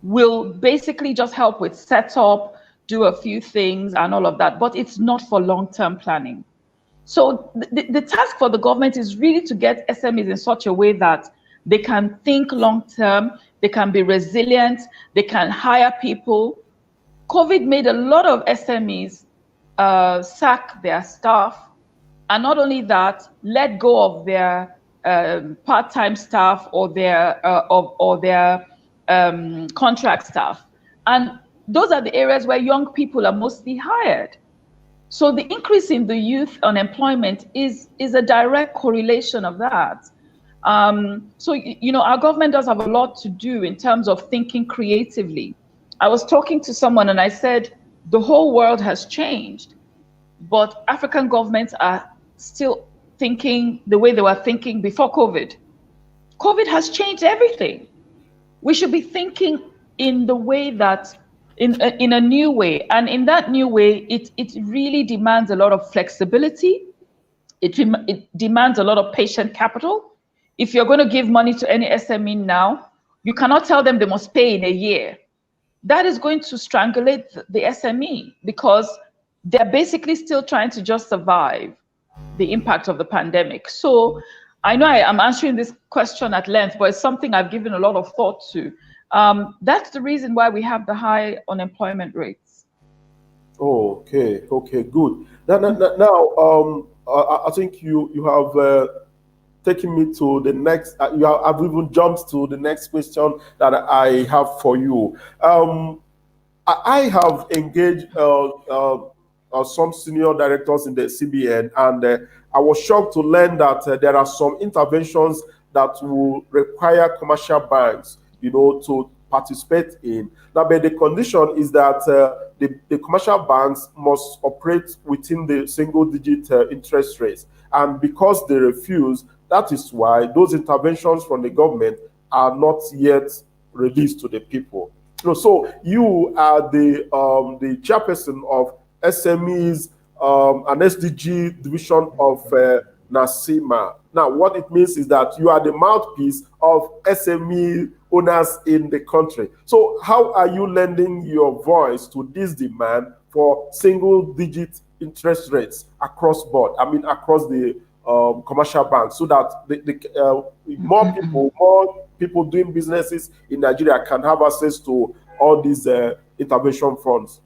will basically just help with setup, do a few things and all of that, but it's not for long-term planning. So the task for the government is really to get SMEs in such a way that they can think long-term, they can be resilient, they can hire people. COVID made a lot of SMEs sack their staff, and not only that, let go of their part-time staff or their contract staff. And those are the areas where young people are mostly hired. So the increase in the youth unemployment is a direct correlation of that. So, our government does have a lot to do in terms of thinking creatively. I was talking to someone and I said, the whole world has changed, but African governments are still thinking the way they were thinking before COVID. COVID has changed everything. We should be thinking in the way that in a new way. And in that new way, it really demands a lot of flexibility. It demands a lot of patient capital. If you're going to give money to any SME now, you cannot tell them they must pay in a year. That is going to strangulate the SME, because they're basically still trying to just survive the impact of the pandemic. So I know I'm answering this question at length, but it's something I've given a lot of thought to. That's the reason why we have the high unemployment rates. Oh, okay, good. Now, I think you have taken me to the next. I've even jumped to the next question that I have for you. I have engaged some senior directors in the CBN, and I was shocked to learn that there are some interventions that will require commercial banks, to participate in. Now, but the condition is that the commercial banks must operate within the single-digit interest rates, and because they refuse, that is why those interventions from the government are not yet released to the people. So you are the chairperson of SMEs and SDG division of NACIMA. Now, what it means is that you are the mouthpiece of SME owners in the country. So how are you lending your voice to this demand for single-digit interest rates across board? I mean, across the commercial banks, so that more people doing businesses in Nigeria can have access to all these intervention funds?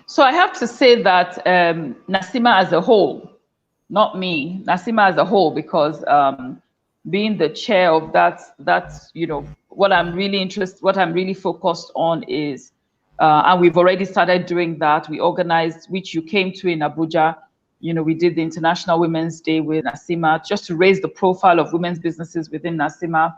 So I have to say that NACIMA as a whole, not me, NACIMA as a whole, because being the chair of that's what I'm really focused on is, and we've already started doing that. We organized, which you came to in Abuja. We did the International Women's Day with NACIMA, just to raise the profile of women's businesses within NACIMA.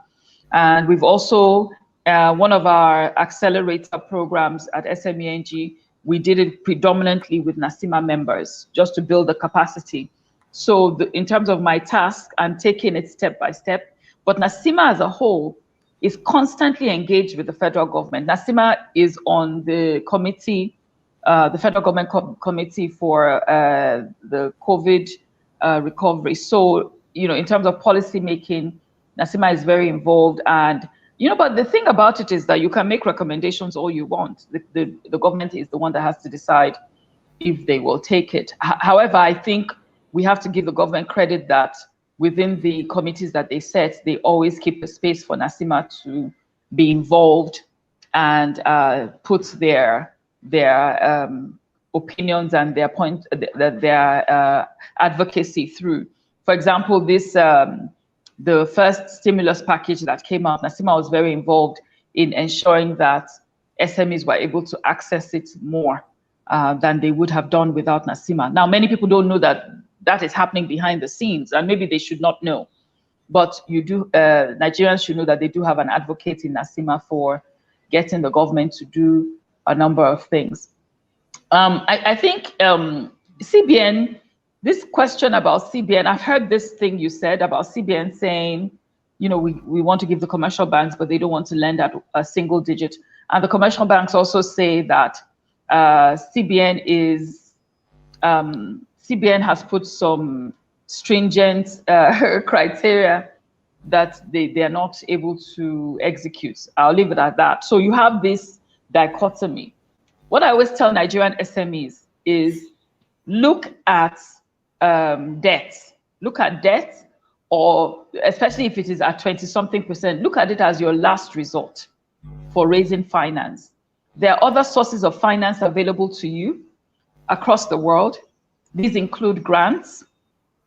And we've also, one of our accelerator programs at SME.NG, we did it predominantly with NACIMA members, just to build the capacity. So in terms of my task, I'm taking it step by step. But NACIMA as a whole is constantly engaged with the federal government. NACIMA is on the committee, the federal government committee for the COVID recovery. So, in terms of policy making, NACIMA is very involved. And, but the thing about it is that you can make recommendations all you want. The government is the one that has to decide if they will take it. However, I think we have to give the government credit that within the committees that they set, they always keep a space for NACIMA to be involved and put their opinions and their advocacy through. For example, the first stimulus package that came out, NACIMA was very involved in ensuring that SMEs were able to access it more than they would have done without NACIMA. Now, many people don't know that is happening behind the scenes, and maybe they should not know. But Nigerians should know that they do have an advocate in NACIMA for getting the government to do a number of things. I think CBN, this question about CBN, I've heard this thing you said about CBN saying, we want to give the commercial banks, but they don't want to lend at a single digit. And the commercial banks also say that CBN has put some stringent criteria that they are not able to execute. I'll leave it at that. So you have this dichotomy. What I always tell Nigerian SMEs is look at debt. Look at debt, or especially if it is at 20-something%, look at it as your last resort for raising finance. There are other sources of finance available to you across the world. These include grants.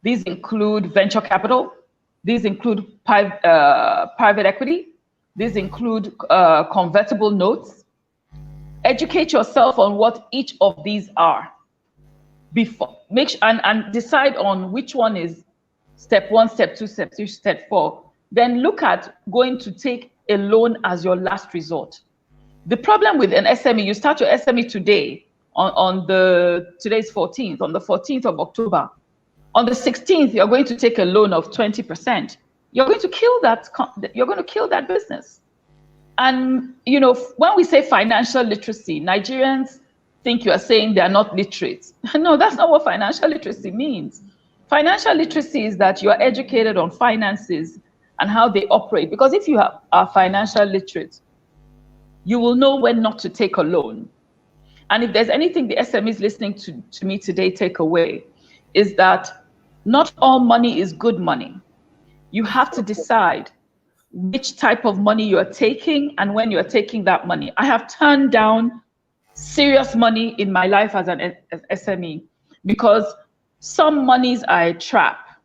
These include venture capital. These include private equity. These include convertible notes. Educate yourself on what each of these are before and decide on which one is step 1, step 2, step 3, step 4. Then look at going to take a loan as your last resort. The problem with an SME, you start your SME today today's 14th, on the 14th of October. On the 16th, you're going to take a loan of 20%. You're going to kill that business. And, you know, when we say financial literacy, Nigerians think you are saying they are not literate. No, that's not what financial literacy means. Financial literacy is that you are educated on finances and how they operate. Because if you are financial literate, you will know when not to take a loan. And if there's anything the SMEs listening to me today take away, is that not all money is good money. You have to decide which type of money you're taking and when you're taking that money. I have turned down serious money in my life as an SME because some monies are a trap,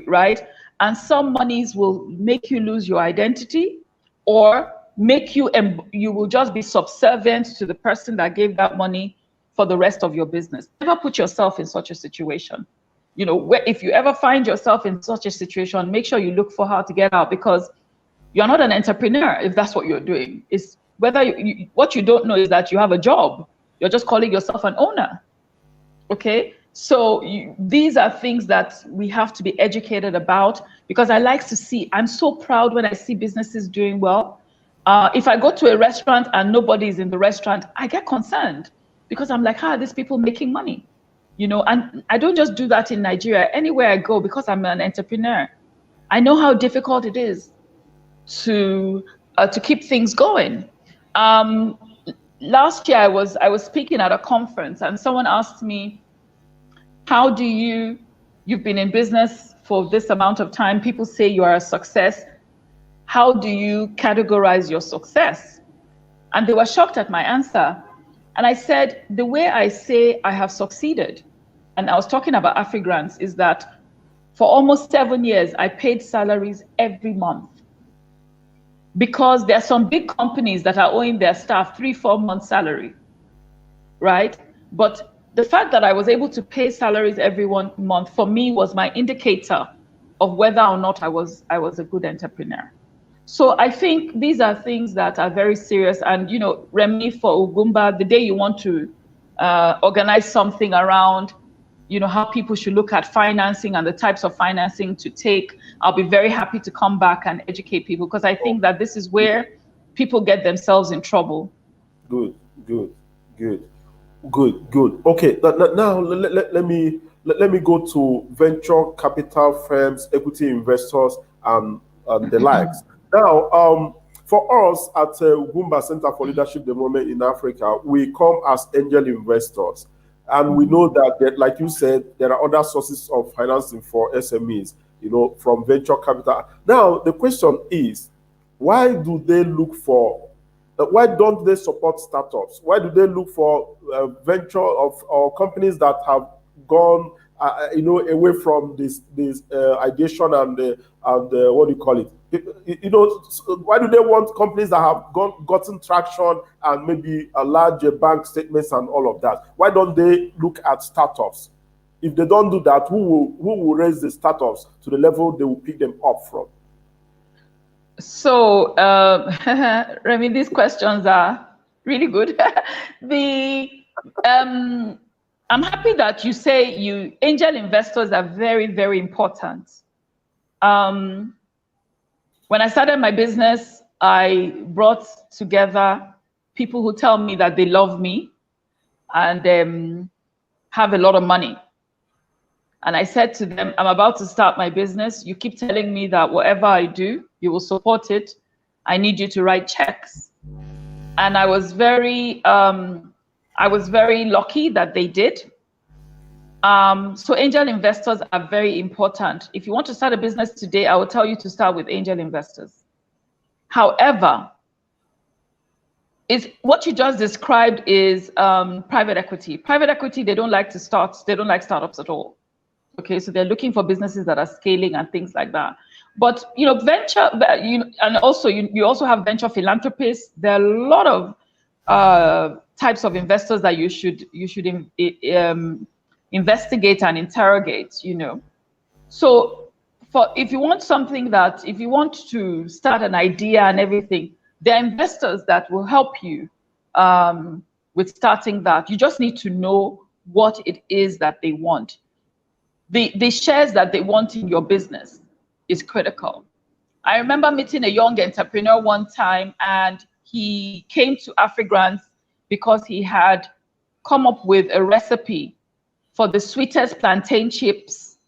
right? And some monies will make you lose your identity, or make you, you will just be subservient to the person that gave that money for the rest of your business. Never put yourself in such a situation. You know, if you ever find yourself in such a situation, make sure you look for how to get out, because you're not an entrepreneur if that's what you're doing. It's whether what you don't know is that you have a job. You're just calling yourself an owner. Okay, so these are things that we have to be educated about, because I like to see, I'm so proud when I see businesses doing well. If I go to a restaurant and nobody's in the restaurant, I get concerned, because I'm like, how are these people making money? You know, and I don't just do that in Nigeria. Anywhere I go, because I'm an entrepreneur, I know how difficult it is to keep things going. Last year I was speaking at a conference, and someone asked me, how do you've been in business for this amount of time, people say you are a success, how do you categorize your success? And they were shocked at my answer. And I said, the way I say I have succeeded, and I was talking about Afrigrants, is that for almost 7 years, I paid salaries every month. Because there are some big companies that are owing their staff 3-4 months salary, right? But the fact that I was able to pay salaries every 1 month, for me, was my indicator of whether or not I was a good entrepreneur. So I think these are things that are very serious. And, you know, Remy, for Ugwumba, the day you want to organize something around, you know, how people should look at financing and the types of financing to take, I'll be very happy to come back and educate people, because I think that this is where people get themselves in trouble. Good. Okay, now let me go to venture capital firms, equity investors, and the likes. Now, for us at Ugwumba Center for Leadership Development in Africa, we come as angel investors. And we know that, like you said, there are other sources of financing for SMEs, you know, from venture capital. Now, the question is, why do they look for, why don't they support startups? Why do they look for venture or companies that have gone, you know, away from this ideation and what do you call it? You know, why do they want companies that have gotten traction and maybe a larger bank statements and all of that? Why don't they look at startups? If they don't do that, who will raise the startups to the level they will pick them up from? So, Remy, these questions are really good. I'm happy that you say angel investors are very, very important. When I started my business, I brought together people who tell me that they love me and have a lot of money. And I said to them, I'm about to start my business. You keep telling me that whatever I do, you will support it. I need you to write checks. And I was very lucky that they did. So angel investors are very important. If you want to start a business today, I will tell you to start with angel investors. However, what you just described is private equity. Private equity, they don't like startups at all. Okay, so they're looking for businesses that are scaling and things like that. But you know, venture, and also you also have venture philanthropists. There are a lot of types of investors that you should investigate and interrogate. You know, so if you want to start an idea and everything, there are investors that will help you with starting that. You just need to know what it is that they want. The shares that they want in your business is critical. I remember meeting a young entrepreneur one time, and he came to Afrigrants because he had come up with a recipe for the sweetest plantain chips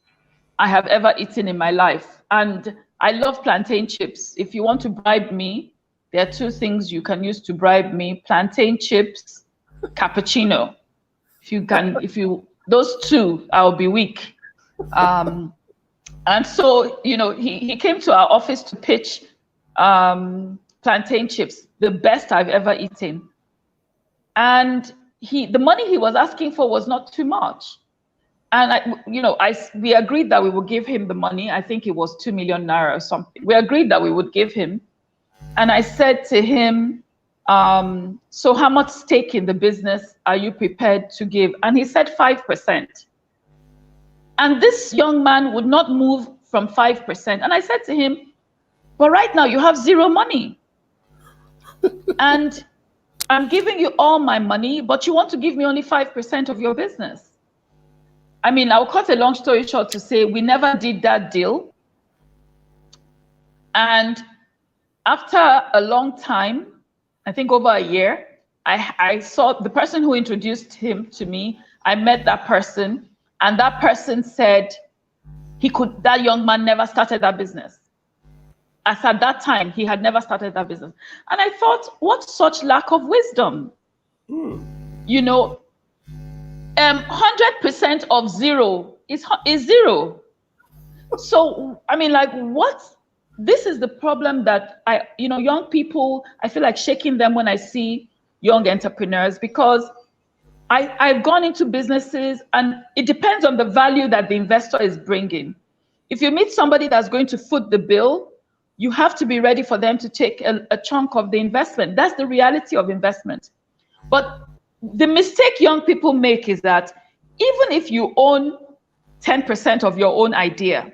I have ever eaten in my life. And I love plantain chips. If you want to bribe me, there are two things you can use to bribe me: plantain chips, cappuccino. Those two, I'll be weak. And so, he came to our office to pitch plantain chips, the best I've ever eaten. And the money he was asking for was not too much. And we agreed that we would give him the money. I think it was 2 million naira or something. We agreed that we would give him. And I said to him, so how much stake in the business are you prepared to give? And he said 5%. And this young man would not move from 5%. And I said to him, but right now you have zero money. And I'm giving you all my money, but you want to give me only 5% of your business. I mean, I'll cut a long story short to say we never did that deal. And after a long time, I think over a year, I saw the person who introduced him to me. I met that person, and that person said that young man never started that business. As at that time, he had never started that business. And I thought, what such lack of wisdom? 100% of zero is zero. So, I mean, like, what? This is the problem that young people, I feel like shaking them when I see young entrepreneurs, because I've gone into businesses, and it depends on the value that the investor is bringing. If you meet somebody that's going to foot the bill, you have to be ready for them to take a chunk of the investment. That's the reality of investment. But the mistake young people make is that even if you own 10% of your own idea,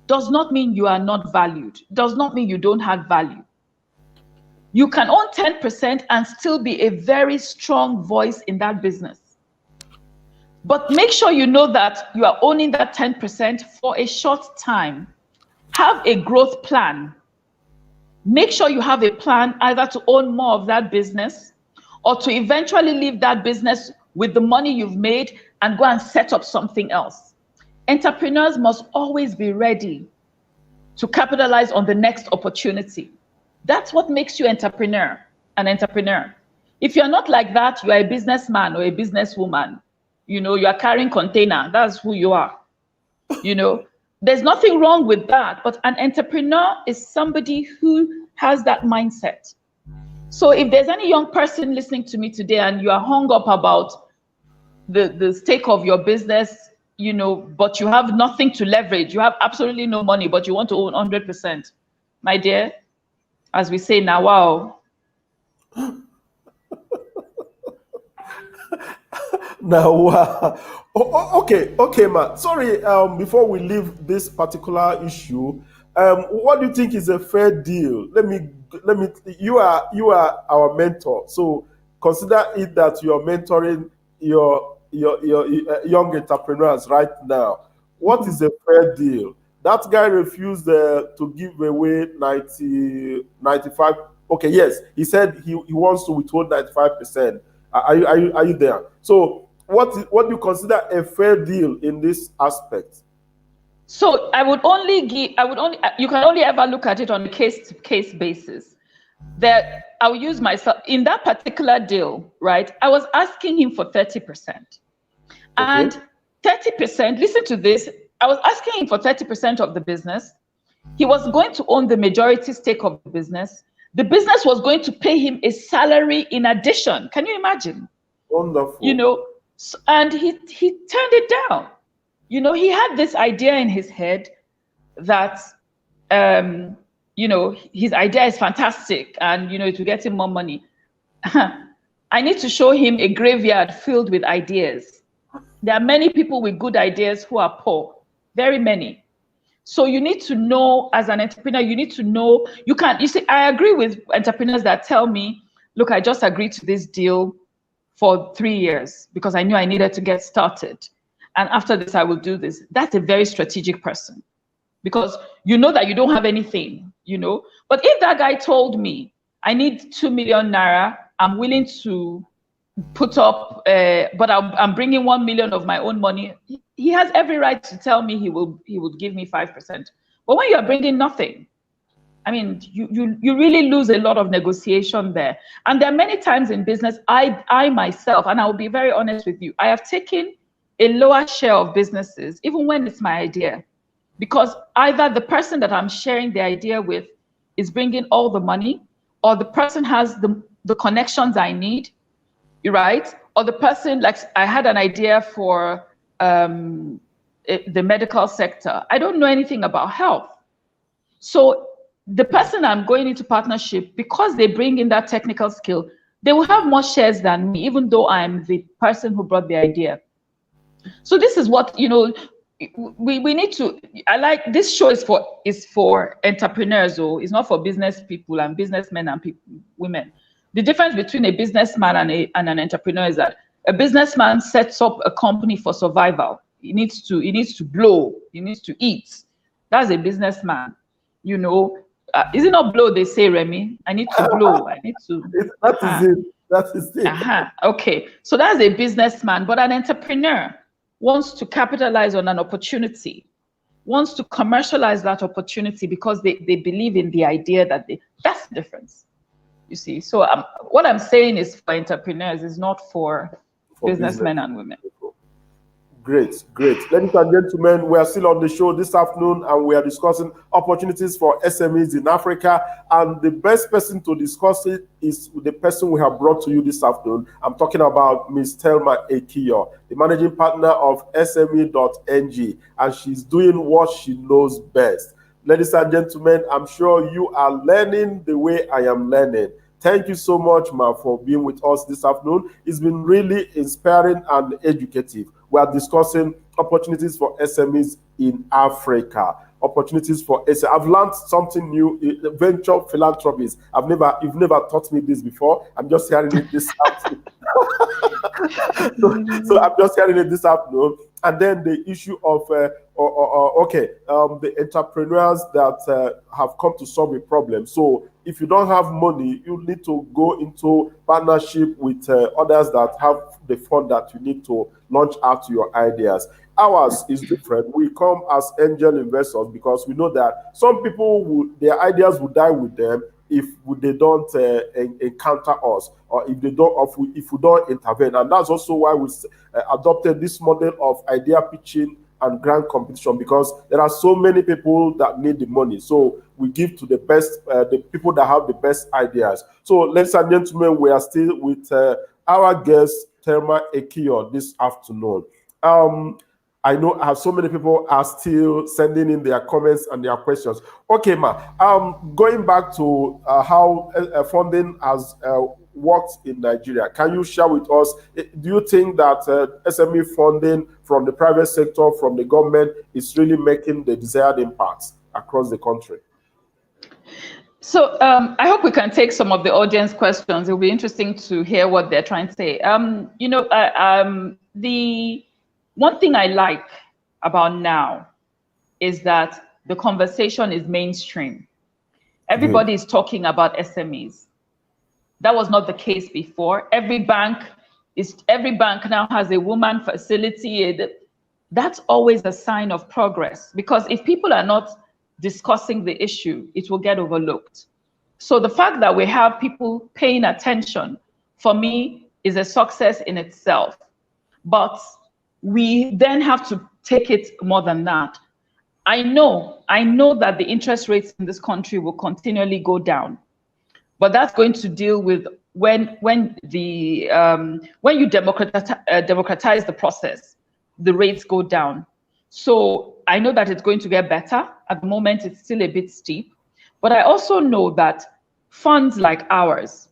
does not mean you are not valued, does not mean you don't have value. You can own 10% and still be a very strong voice in that business. But make sure you know that you are owning that 10% for a short time. Have a growth plan. Make sure you have a plan either to own more of that business or to eventually leave that business with the money you've made and go and set up something else. Entrepreneurs must always be ready to capitalize on the next opportunity. That's what makes you an entrepreneur. If you're not like that, you are a businessman or a businesswoman. You are carrying container. That's who you are. There's nothing wrong with that, but an entrepreneur is somebody who has that mindset. So if there's any young person listening to me today and you are hung up about the stake of your business, but you have nothing to leverage, you have absolutely no money, but you want to own 100%, my dear, as we say now, wow. Now, wow. Okay, ma. Sorry, before we leave this particular issue, what do you think is a fair deal? You are our mentor, so consider it that you are mentoring your young entrepreneurs right now. What is a fair deal? That guy refused to give away 95. Okay, yes, he said he wants to withhold 95%. Are you there? So what do you consider a fair deal in this aspect? So you can only ever look at it on a case-to-case basis. That I will use myself in that particular deal, right? I was asking him for 30%. And 30%, listen to this, I was asking him for 30% of the business. He was going to own the majority stake of the business. The business was going to pay him a salary in addition. Can you imagine? Wonderful. And he turned it down. He had this idea in his head that, his idea is fantastic and, it will get him more money. I need to show him a graveyard filled with ideas. There are many people with good ideas who are poor, very many. So you need to know, as an entrepreneur, I agree with entrepreneurs that tell me, look, I just agreed to this deal for 3 years because I knew I needed to get started. And after this, I will do this. That's a very strategic person. because you know that you don't have anything, you know. But if that guy told me, I need 2 million naira, I'm willing to put up, but I'm bringing 1 million of my own money, he has every right to tell me he would give me 5%. But when you're bringing nothing, I mean, you really lose a lot of negotiation there. And there are many times in business, I myself, and I will be very honest with you, I have taken a lower share of businesses, even when it's my idea, because either the person that I'm sharing the idea with is bringing all the money, or the person has the connections I need, right? Or the person, like I had an idea for the medical sector. I don't know anything about health. So the person I'm going into partnership, because they bring in that technical skill, they will have more shares than me, even though I'm the person who brought the idea. So this is what, you know, we need to, I like, this show is for entrepreneurs, or it's not for business people and businessmen and women. The difference between a businessman and an entrepreneur is that a businessman sets up a company for survival. He needs to blow, he needs to eat. That's a businessman, you know. Is it not blow they say, Remy? I need to blow. I need to. That is it. That is it. Okay, so that's a businessman, but an entrepreneur wants to capitalize on an opportunity, wants to commercialize that opportunity because they believe in the idea that's the difference. You see, so what I'm saying is for entrepreneurs, is not for businessmen and women. Great, great. Ladies and gentlemen, we are still on the show this afternoon, and we are discussing opportunities for SMEs in Africa. And the best person to discuss it is the person we have brought to you this afternoon. I'm talking about Ms.Thelma Ekiyor, the Managing Partner of SME.NG, and she's doing what she knows best. Ladies and gentlemen, I'm sure you are learning the way I am learning. Thank you so much, ma, for being with us this afternoon. It's been really inspiring and educative. We are discussing opportunities for SMEs in Africa. Opportunities for SMEs. I've learned something new. Venture philanthropies. You've never taught me this before. I'm just hearing it this afternoon. so I'm just hearing it this afternoon. And then the issue of the entrepreneurs that have come to solve a problem. So if you don't have money, you need to go into partnership with others that have the fund that you need to launch out your ideas. Ours is different. We come as angel investors because we know that some people, their ideas will die with them if they don't encounter us, or if we don't intervene. And that's also why we adopted this model of idea pitching and grant competition, because there are so many people that need the money. So we give to the best, the people that have the best ideas. So, ladies and gentlemen, we are still with our guest, Thelma Ekiyor, this afternoon. I know so many people are still sending in their comments and their questions. Okay, ma. Going back to how funding has worked in Nigeria, can you share with us, do you think that SME funding from the private sector, from the government, is really making the desired impact across the country? So I hope we can take some of the audience questions. It will be interesting to hear what they're trying to say. You know, the one thing I like about now is that the conversation is mainstream. Everybody is talking about SMEs. That was not the case before. Every bank now has a woman facility. That's always a sign of progress, because if people are not discussing the issue, it will get overlooked. So the fact that we have people paying attention, for me, is a success in itself. But we then have to take it more than that. I know that the interest rates in this country will continually go down, but that's going to deal with when you democratize the process, the rates go down. So I know that it's going to get better. At the moment, it's still a bit steep, but I also know that funds like ours,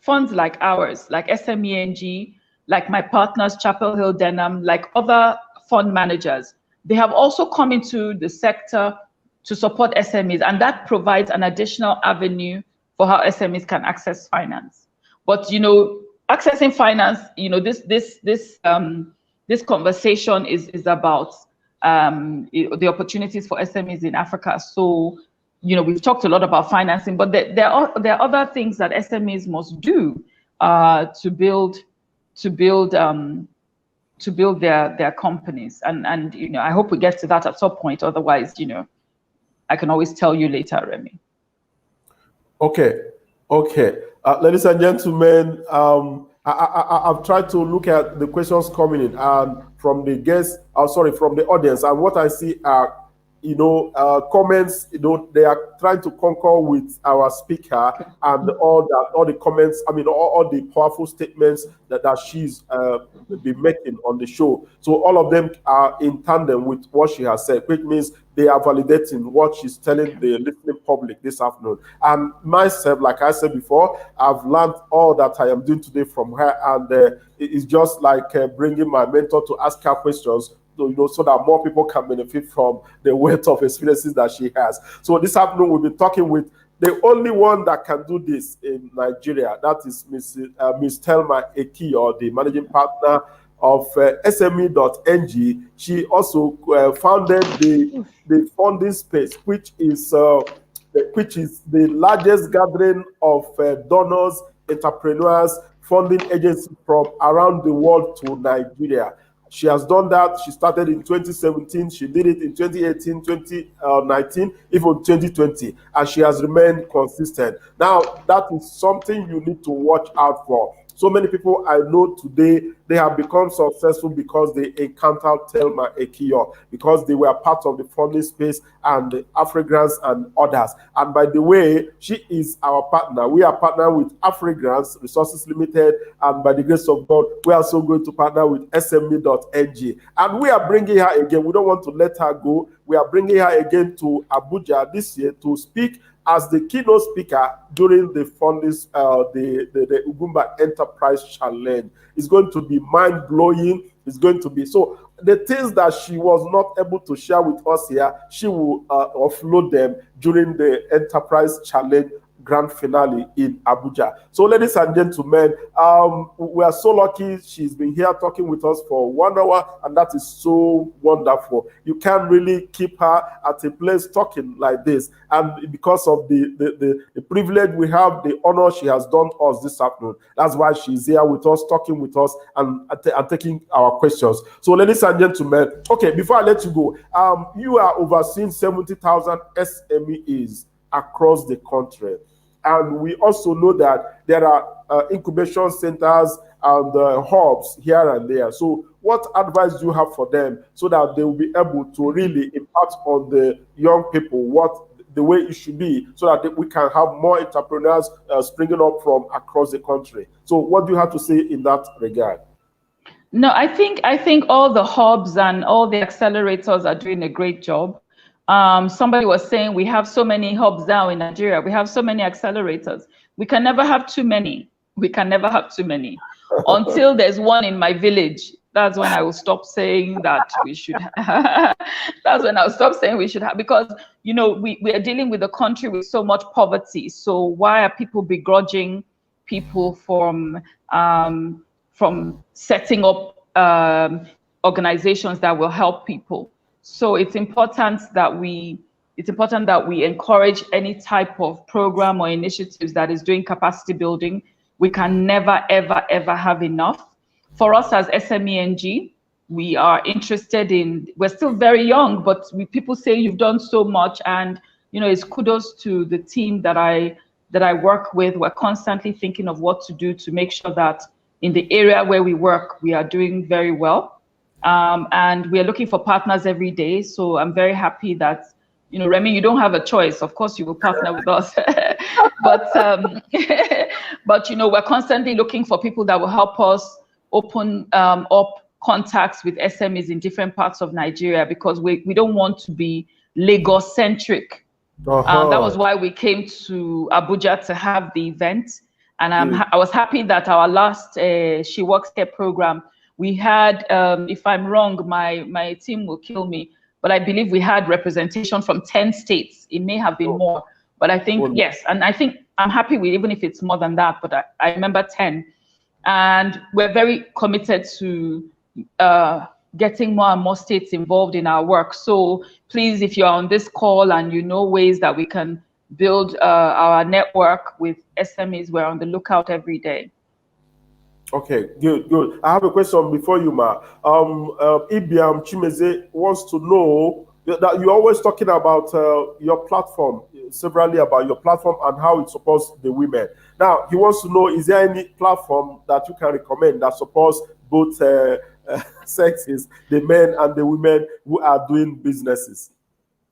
like SME.NG, like my partners, Chapel Hill Denham, like other fund managers, they have also come into the sector to support SMEs, and that provides an additional avenue for how SMEs can access finance. But you know, accessing finance, you know, this conversation is about the opportunities for SMEs in Africa. So, we've talked a lot about financing, but there are other things that SMEs must do to build their companies. And I hope we get to that at some point. Otherwise, I can always tell you later, Remy. Okay. Ladies and gentlemen, I've tried to look at the questions coming in, and from the guests, from the audience, and what I see are, comments. They are trying to concur with our speaker and all the comments. I mean, all the powerful statements that she's been making on the show. So all of them are in tandem with what she has said, which means they are validating what she's telling the listening public this afternoon. And myself, like I said before, I've learned all that I am doing today from her, and it's just like bringing my mentor to ask her questions, so that more people can benefit from the wealth of experiences that she has. So this afternoon, we'll be talking with the only one that can do this in Nigeria. That is Ms.Thelma Ekiyor, the Managing Partner of SME.NG. She also founded the funding space, which is the largest gathering of donors, entrepreneurs, funding agencies from around the world to Nigeria. She has done that. She started in 2017. She did it in 2018, 2019, even 2020. And she has remained consistent. Now, that is something you need to watch out for. So many people I know today, they have become successful because they encountered Thelma Ekiyor, because they were part of the funding space and the Afrigrants and others. And by the way, she is our partner. We are partnered with Afrigrants Resources Limited, and by the grace of God, we are also going to partner with SME.NG. And we are bringing her again. We don't want to let her go. We are bringing her again to Abuja this year to speak as the keynote speaker during the fundings, the Ugwumba Enterprise Challenge. It's going to be mind-blowing. It's going to be, so the things that she was not able to share with us here, she will offload them during the Enterprise Challenge grand finale in Abuja. So ladies and gentlemen, we are so lucky she's been here talking with us for 1 hour, and that is so wonderful. You can't really keep her at a place talking like this, and because of the privilege we have, the honor she has done us this afternoon, that's why she's here with us, talking with us, and taking our questions. So ladies and gentlemen, okay, before I let you go, you are overseeing 70,000 SMEs across the country. And we also know that there are incubation centers and hubs here and there. So what advice do you have for them so that they will be able to really impact on the young people the way it should be, so that we can have more entrepreneurs springing up from across the country? So what do you have to say in that regard? No, I think all the hubs and all the accelerators are doing a great job. Somebody was saying we have so many hubs now in Nigeria. We have so many accelerators. We can never have too many. We can never have too many. Until there's one in my village, that's when I will stop saying that we should have. That's when I'll stop saying we should have, because we are dealing with a country with so much poverty. So why are people begrudging people from setting up organizations that will help people? So it's important that we encourage any type of program or initiatives that is doing capacity building. We can never, ever, ever have enough. For us as SME.NG, we are interested in, we're still very young, but people say you've done so much, and it's kudos to the team that I work with. We're constantly thinking of what to do to make sure that in the area where we work, we are doing very well. And we are looking for partners every day. So I'm very happy that, Remy, you don't have a choice. Of course, you will partner with us. but we're constantly looking for people that will help us open up contacts with SMEs in different parts of Nigeria, because we don't want to be Lagos-centric. That was why we came to Abuja to have the event. And I was happy that our last She Works Here program, we had, if I'm wrong, my team will kill me, but I believe we had representation from 10 states. It may have been more, but I think, yes. And I think I'm happy with, even if it's more than that, but I remember 10. And we're very committed to getting more and more states involved in our work. So please, if you're on this call and you know ways that we can build our network with SMEs, we're on the lookout every day. Okay, good. I have a question before you, Ma. Ibiam Chimeze wants to know that you're always talking about your platform, severally about your platform and how it supports the women. Now, he wants to know, is there any platform that you can recommend that supports both sexes, the men and the women who are doing businesses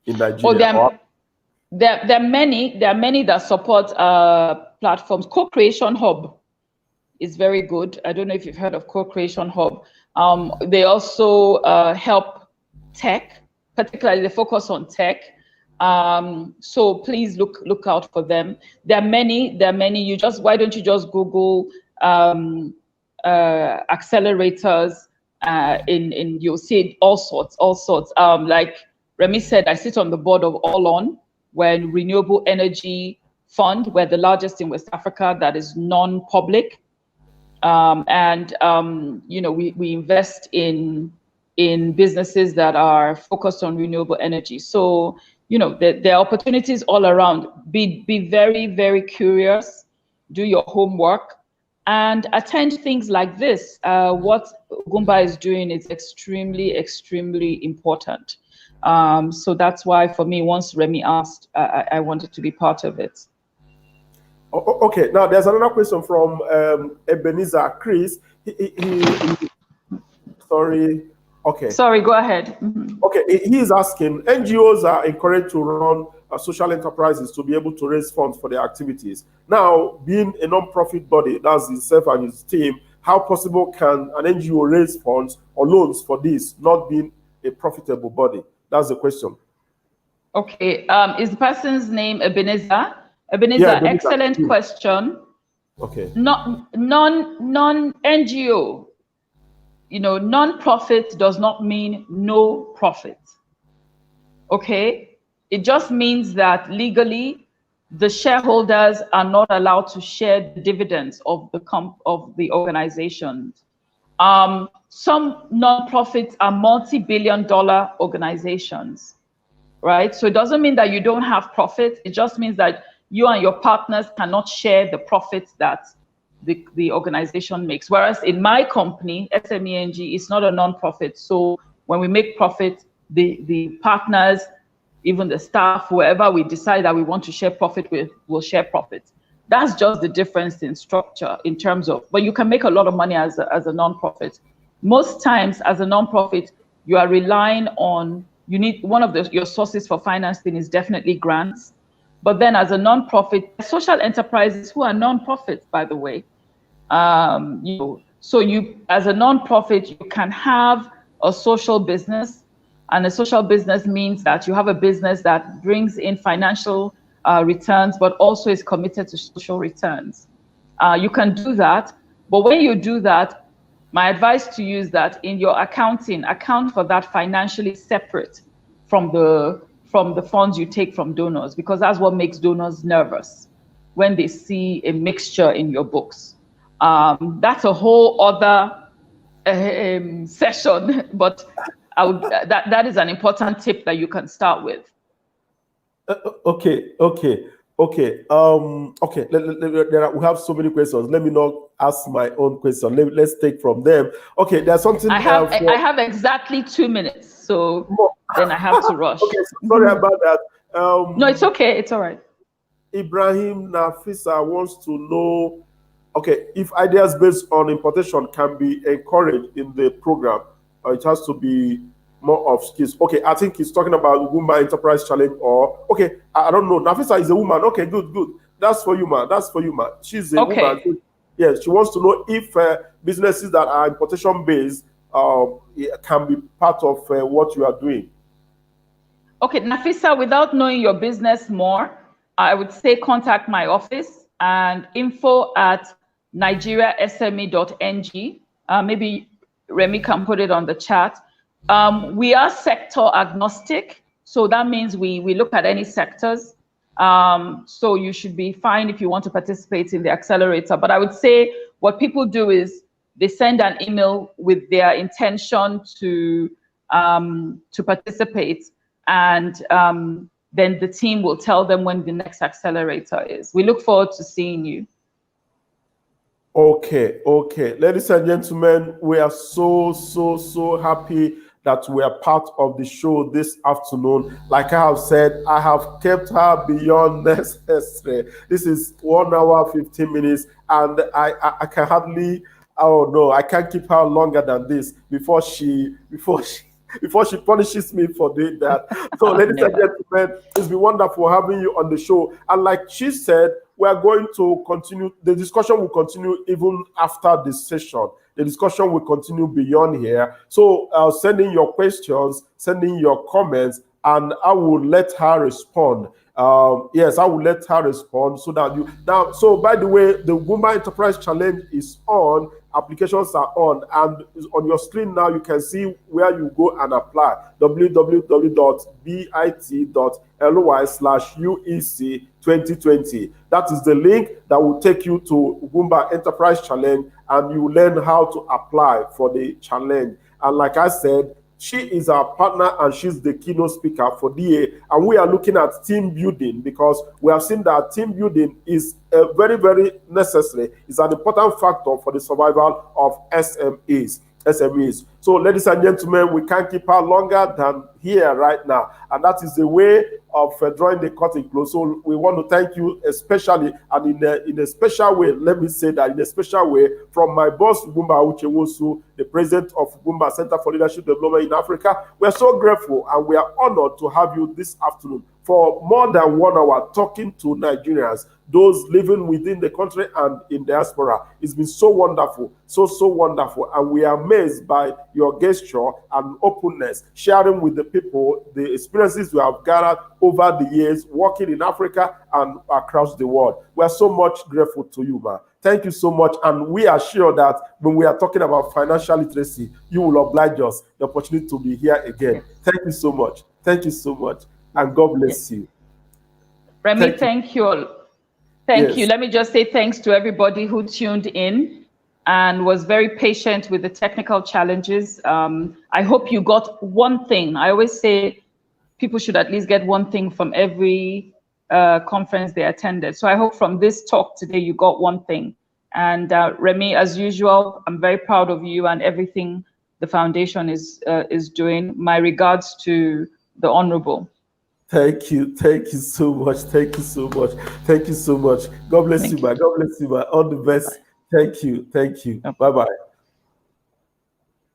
in Nigeria? There are many that support platforms. Co-Creation Hub is very good. I don't know if you've heard of Co-Creation Hub. They also help tech, particularly they focus on tech. So please look out for them. There are many. Why don't you just Google accelerators? You'll see all sorts. Like Remy said, I sit on the board of All On, we're a renewable energy fund. We're the largest in West Africa that is non-public. We invest in businesses that are focused on renewable energy. So, there are opportunities all around. Be very, very curious, do your homework, and attend things like this. What Ugwumba is doing is extremely, extremely important. So that's why, for me, once Remy asked, I wanted to be part of it. Okay, now there's another question from Ebenezer Chris. Sorry. Okay. Sorry, go ahead. Mm-hmm. Okay, he is asking, NGOs are encouraged to run social enterprises to be able to raise funds for their activities. Now, being a non-profit body, that's himself and his team, how possible can an NGO raise funds or loans for this, not being a profitable body? That's the question. Okay, is the person's name Ebenezer? Ebenezer, yeah, excellent question. Okay. Non-NGO, non-profit does not mean no profit. Okay, it just means that legally the shareholders are not allowed to share the dividends of the organization. Some non-profits are multi-billion-dollar organizations, right? So it doesn't mean that you don't have profit. It just means that you and your partners cannot share the profits that the organization makes. Whereas in my company, SME.NG, it's not a non-profit. So when we make profit, the partners, even the staff, whoever we decide that we want to share profit with, will share profit. That's just the difference in structure in terms of, but you can make a lot of money as a non-profit. Most times as a non-profit, you are relying on, you need one of your sources for financing is definitely grants. But then as a non-profit, social enterprises who are non-profits, by the way, so you, as a non-profit, you can have a social business, and a social business means that you have a business that brings in financial returns, but also is committed to social returns. You can do that, but when you do that, my advice to you is that in your accounting, account for that financially separate from the funds you take from donors, because that's what makes donors nervous when they see a mixture in your books. That's a whole other session, but that is an important tip that you can start with. Okay. We have so many questions. Let me not ask my own question. Let's take from them. Okay, there's something I have exactly 2 minutes, so then I have to rush. Okay, sorry about that. No, it's okay. It's all right. Ibrahim Nafisa wants to know, okay, if ideas based on importation can be encouraged in the program, it has to be more of skills. Okay, I think he's talking about Ugwumba Enterprise Challenge, or okay, I don't know. Nafisa is a woman. Okay, good. That's for you, man. She's a woman. Yes, she wants to know if businesses that are importation based can be part of what you are doing. Okay, Nafisa, without knowing your business more, I would say contact my office and info@NigeriaSME.NG. Maybe Remy can put it on the chat. We are sector agnostic, so that means we look at any sectors. So you should be fine if you want to participate in the accelerator. But I would say what people do is they send an email with their intention to participate, and then the team will tell them when the next accelerator is. We look forward to seeing you. Okay. Ladies and gentlemen, we are so happy that we are part of the show this afternoon. Like I have said, I have kept her beyond necessary. This is 1 hour, 15 minutes, and I can hardly, oh no, I can't keep her longer than this before she punishes me for doing that. So, ladies and gentlemen, it's been wonderful having you on the show. And like she said, we are going to continue. The discussion will continue even after this session. The discussion will continue beyond here. So, send in your questions, send in your comments, and I will let her respond. Yes, I will let her respond so that you now. So, by the way, the Ugwumba Enterprise Challenge is on. Applications are on, and on your screen now you can see where you go and apply. www.bit.ly/UEC2020. That is the link that will take you to Ugwumba Enterprise Challenge, and you learn how to apply for the challenge. And like I said, she is our partner and she's the keynote speaker for DA. And we are looking at team building because we have seen that team building is very necessary. It's an important factor for the survival of SMEs. So, ladies and gentlemen, we can't keep her longer than here right now. And that is the way of drawing the curtain close. So we want to thank you especially, and in a special way, let me say that in a special way, from my boss, Ugwumba Uchewosu, the president of Ugwumba Center for Leadership Development in Africa. We're so grateful and we are honored to have you this afternoon for more than 1 hour talking to Nigerians, those living within the country and in diaspora. It's been so wonderful, so wonderful. And we are amazed by your gesture and openness, sharing with the people the experiences you have gathered over the years, working in Africa and across the world. We are so much grateful to you, man. Thank you so much. And we are sure that when we are talking about financial literacy, you will oblige us the opportunity to be here again. Thank you so much. Thank you so much. And God bless you. Remy, thank you all. Thank you. Let me just say thanks to everybody who tuned in and was very patient with the technical challenges. I hope you got one thing. I always say people should at least get one thing from every conference they attended. So I hope from this talk today, you got one thing. And Remy, as usual, I'm very proud of you and everything the foundation is doing. My regards to the Honorable. Thank you so much. Thank you so much. God bless you, man. God bless you, man. All the best. Bye. Thank you. Bye-bye.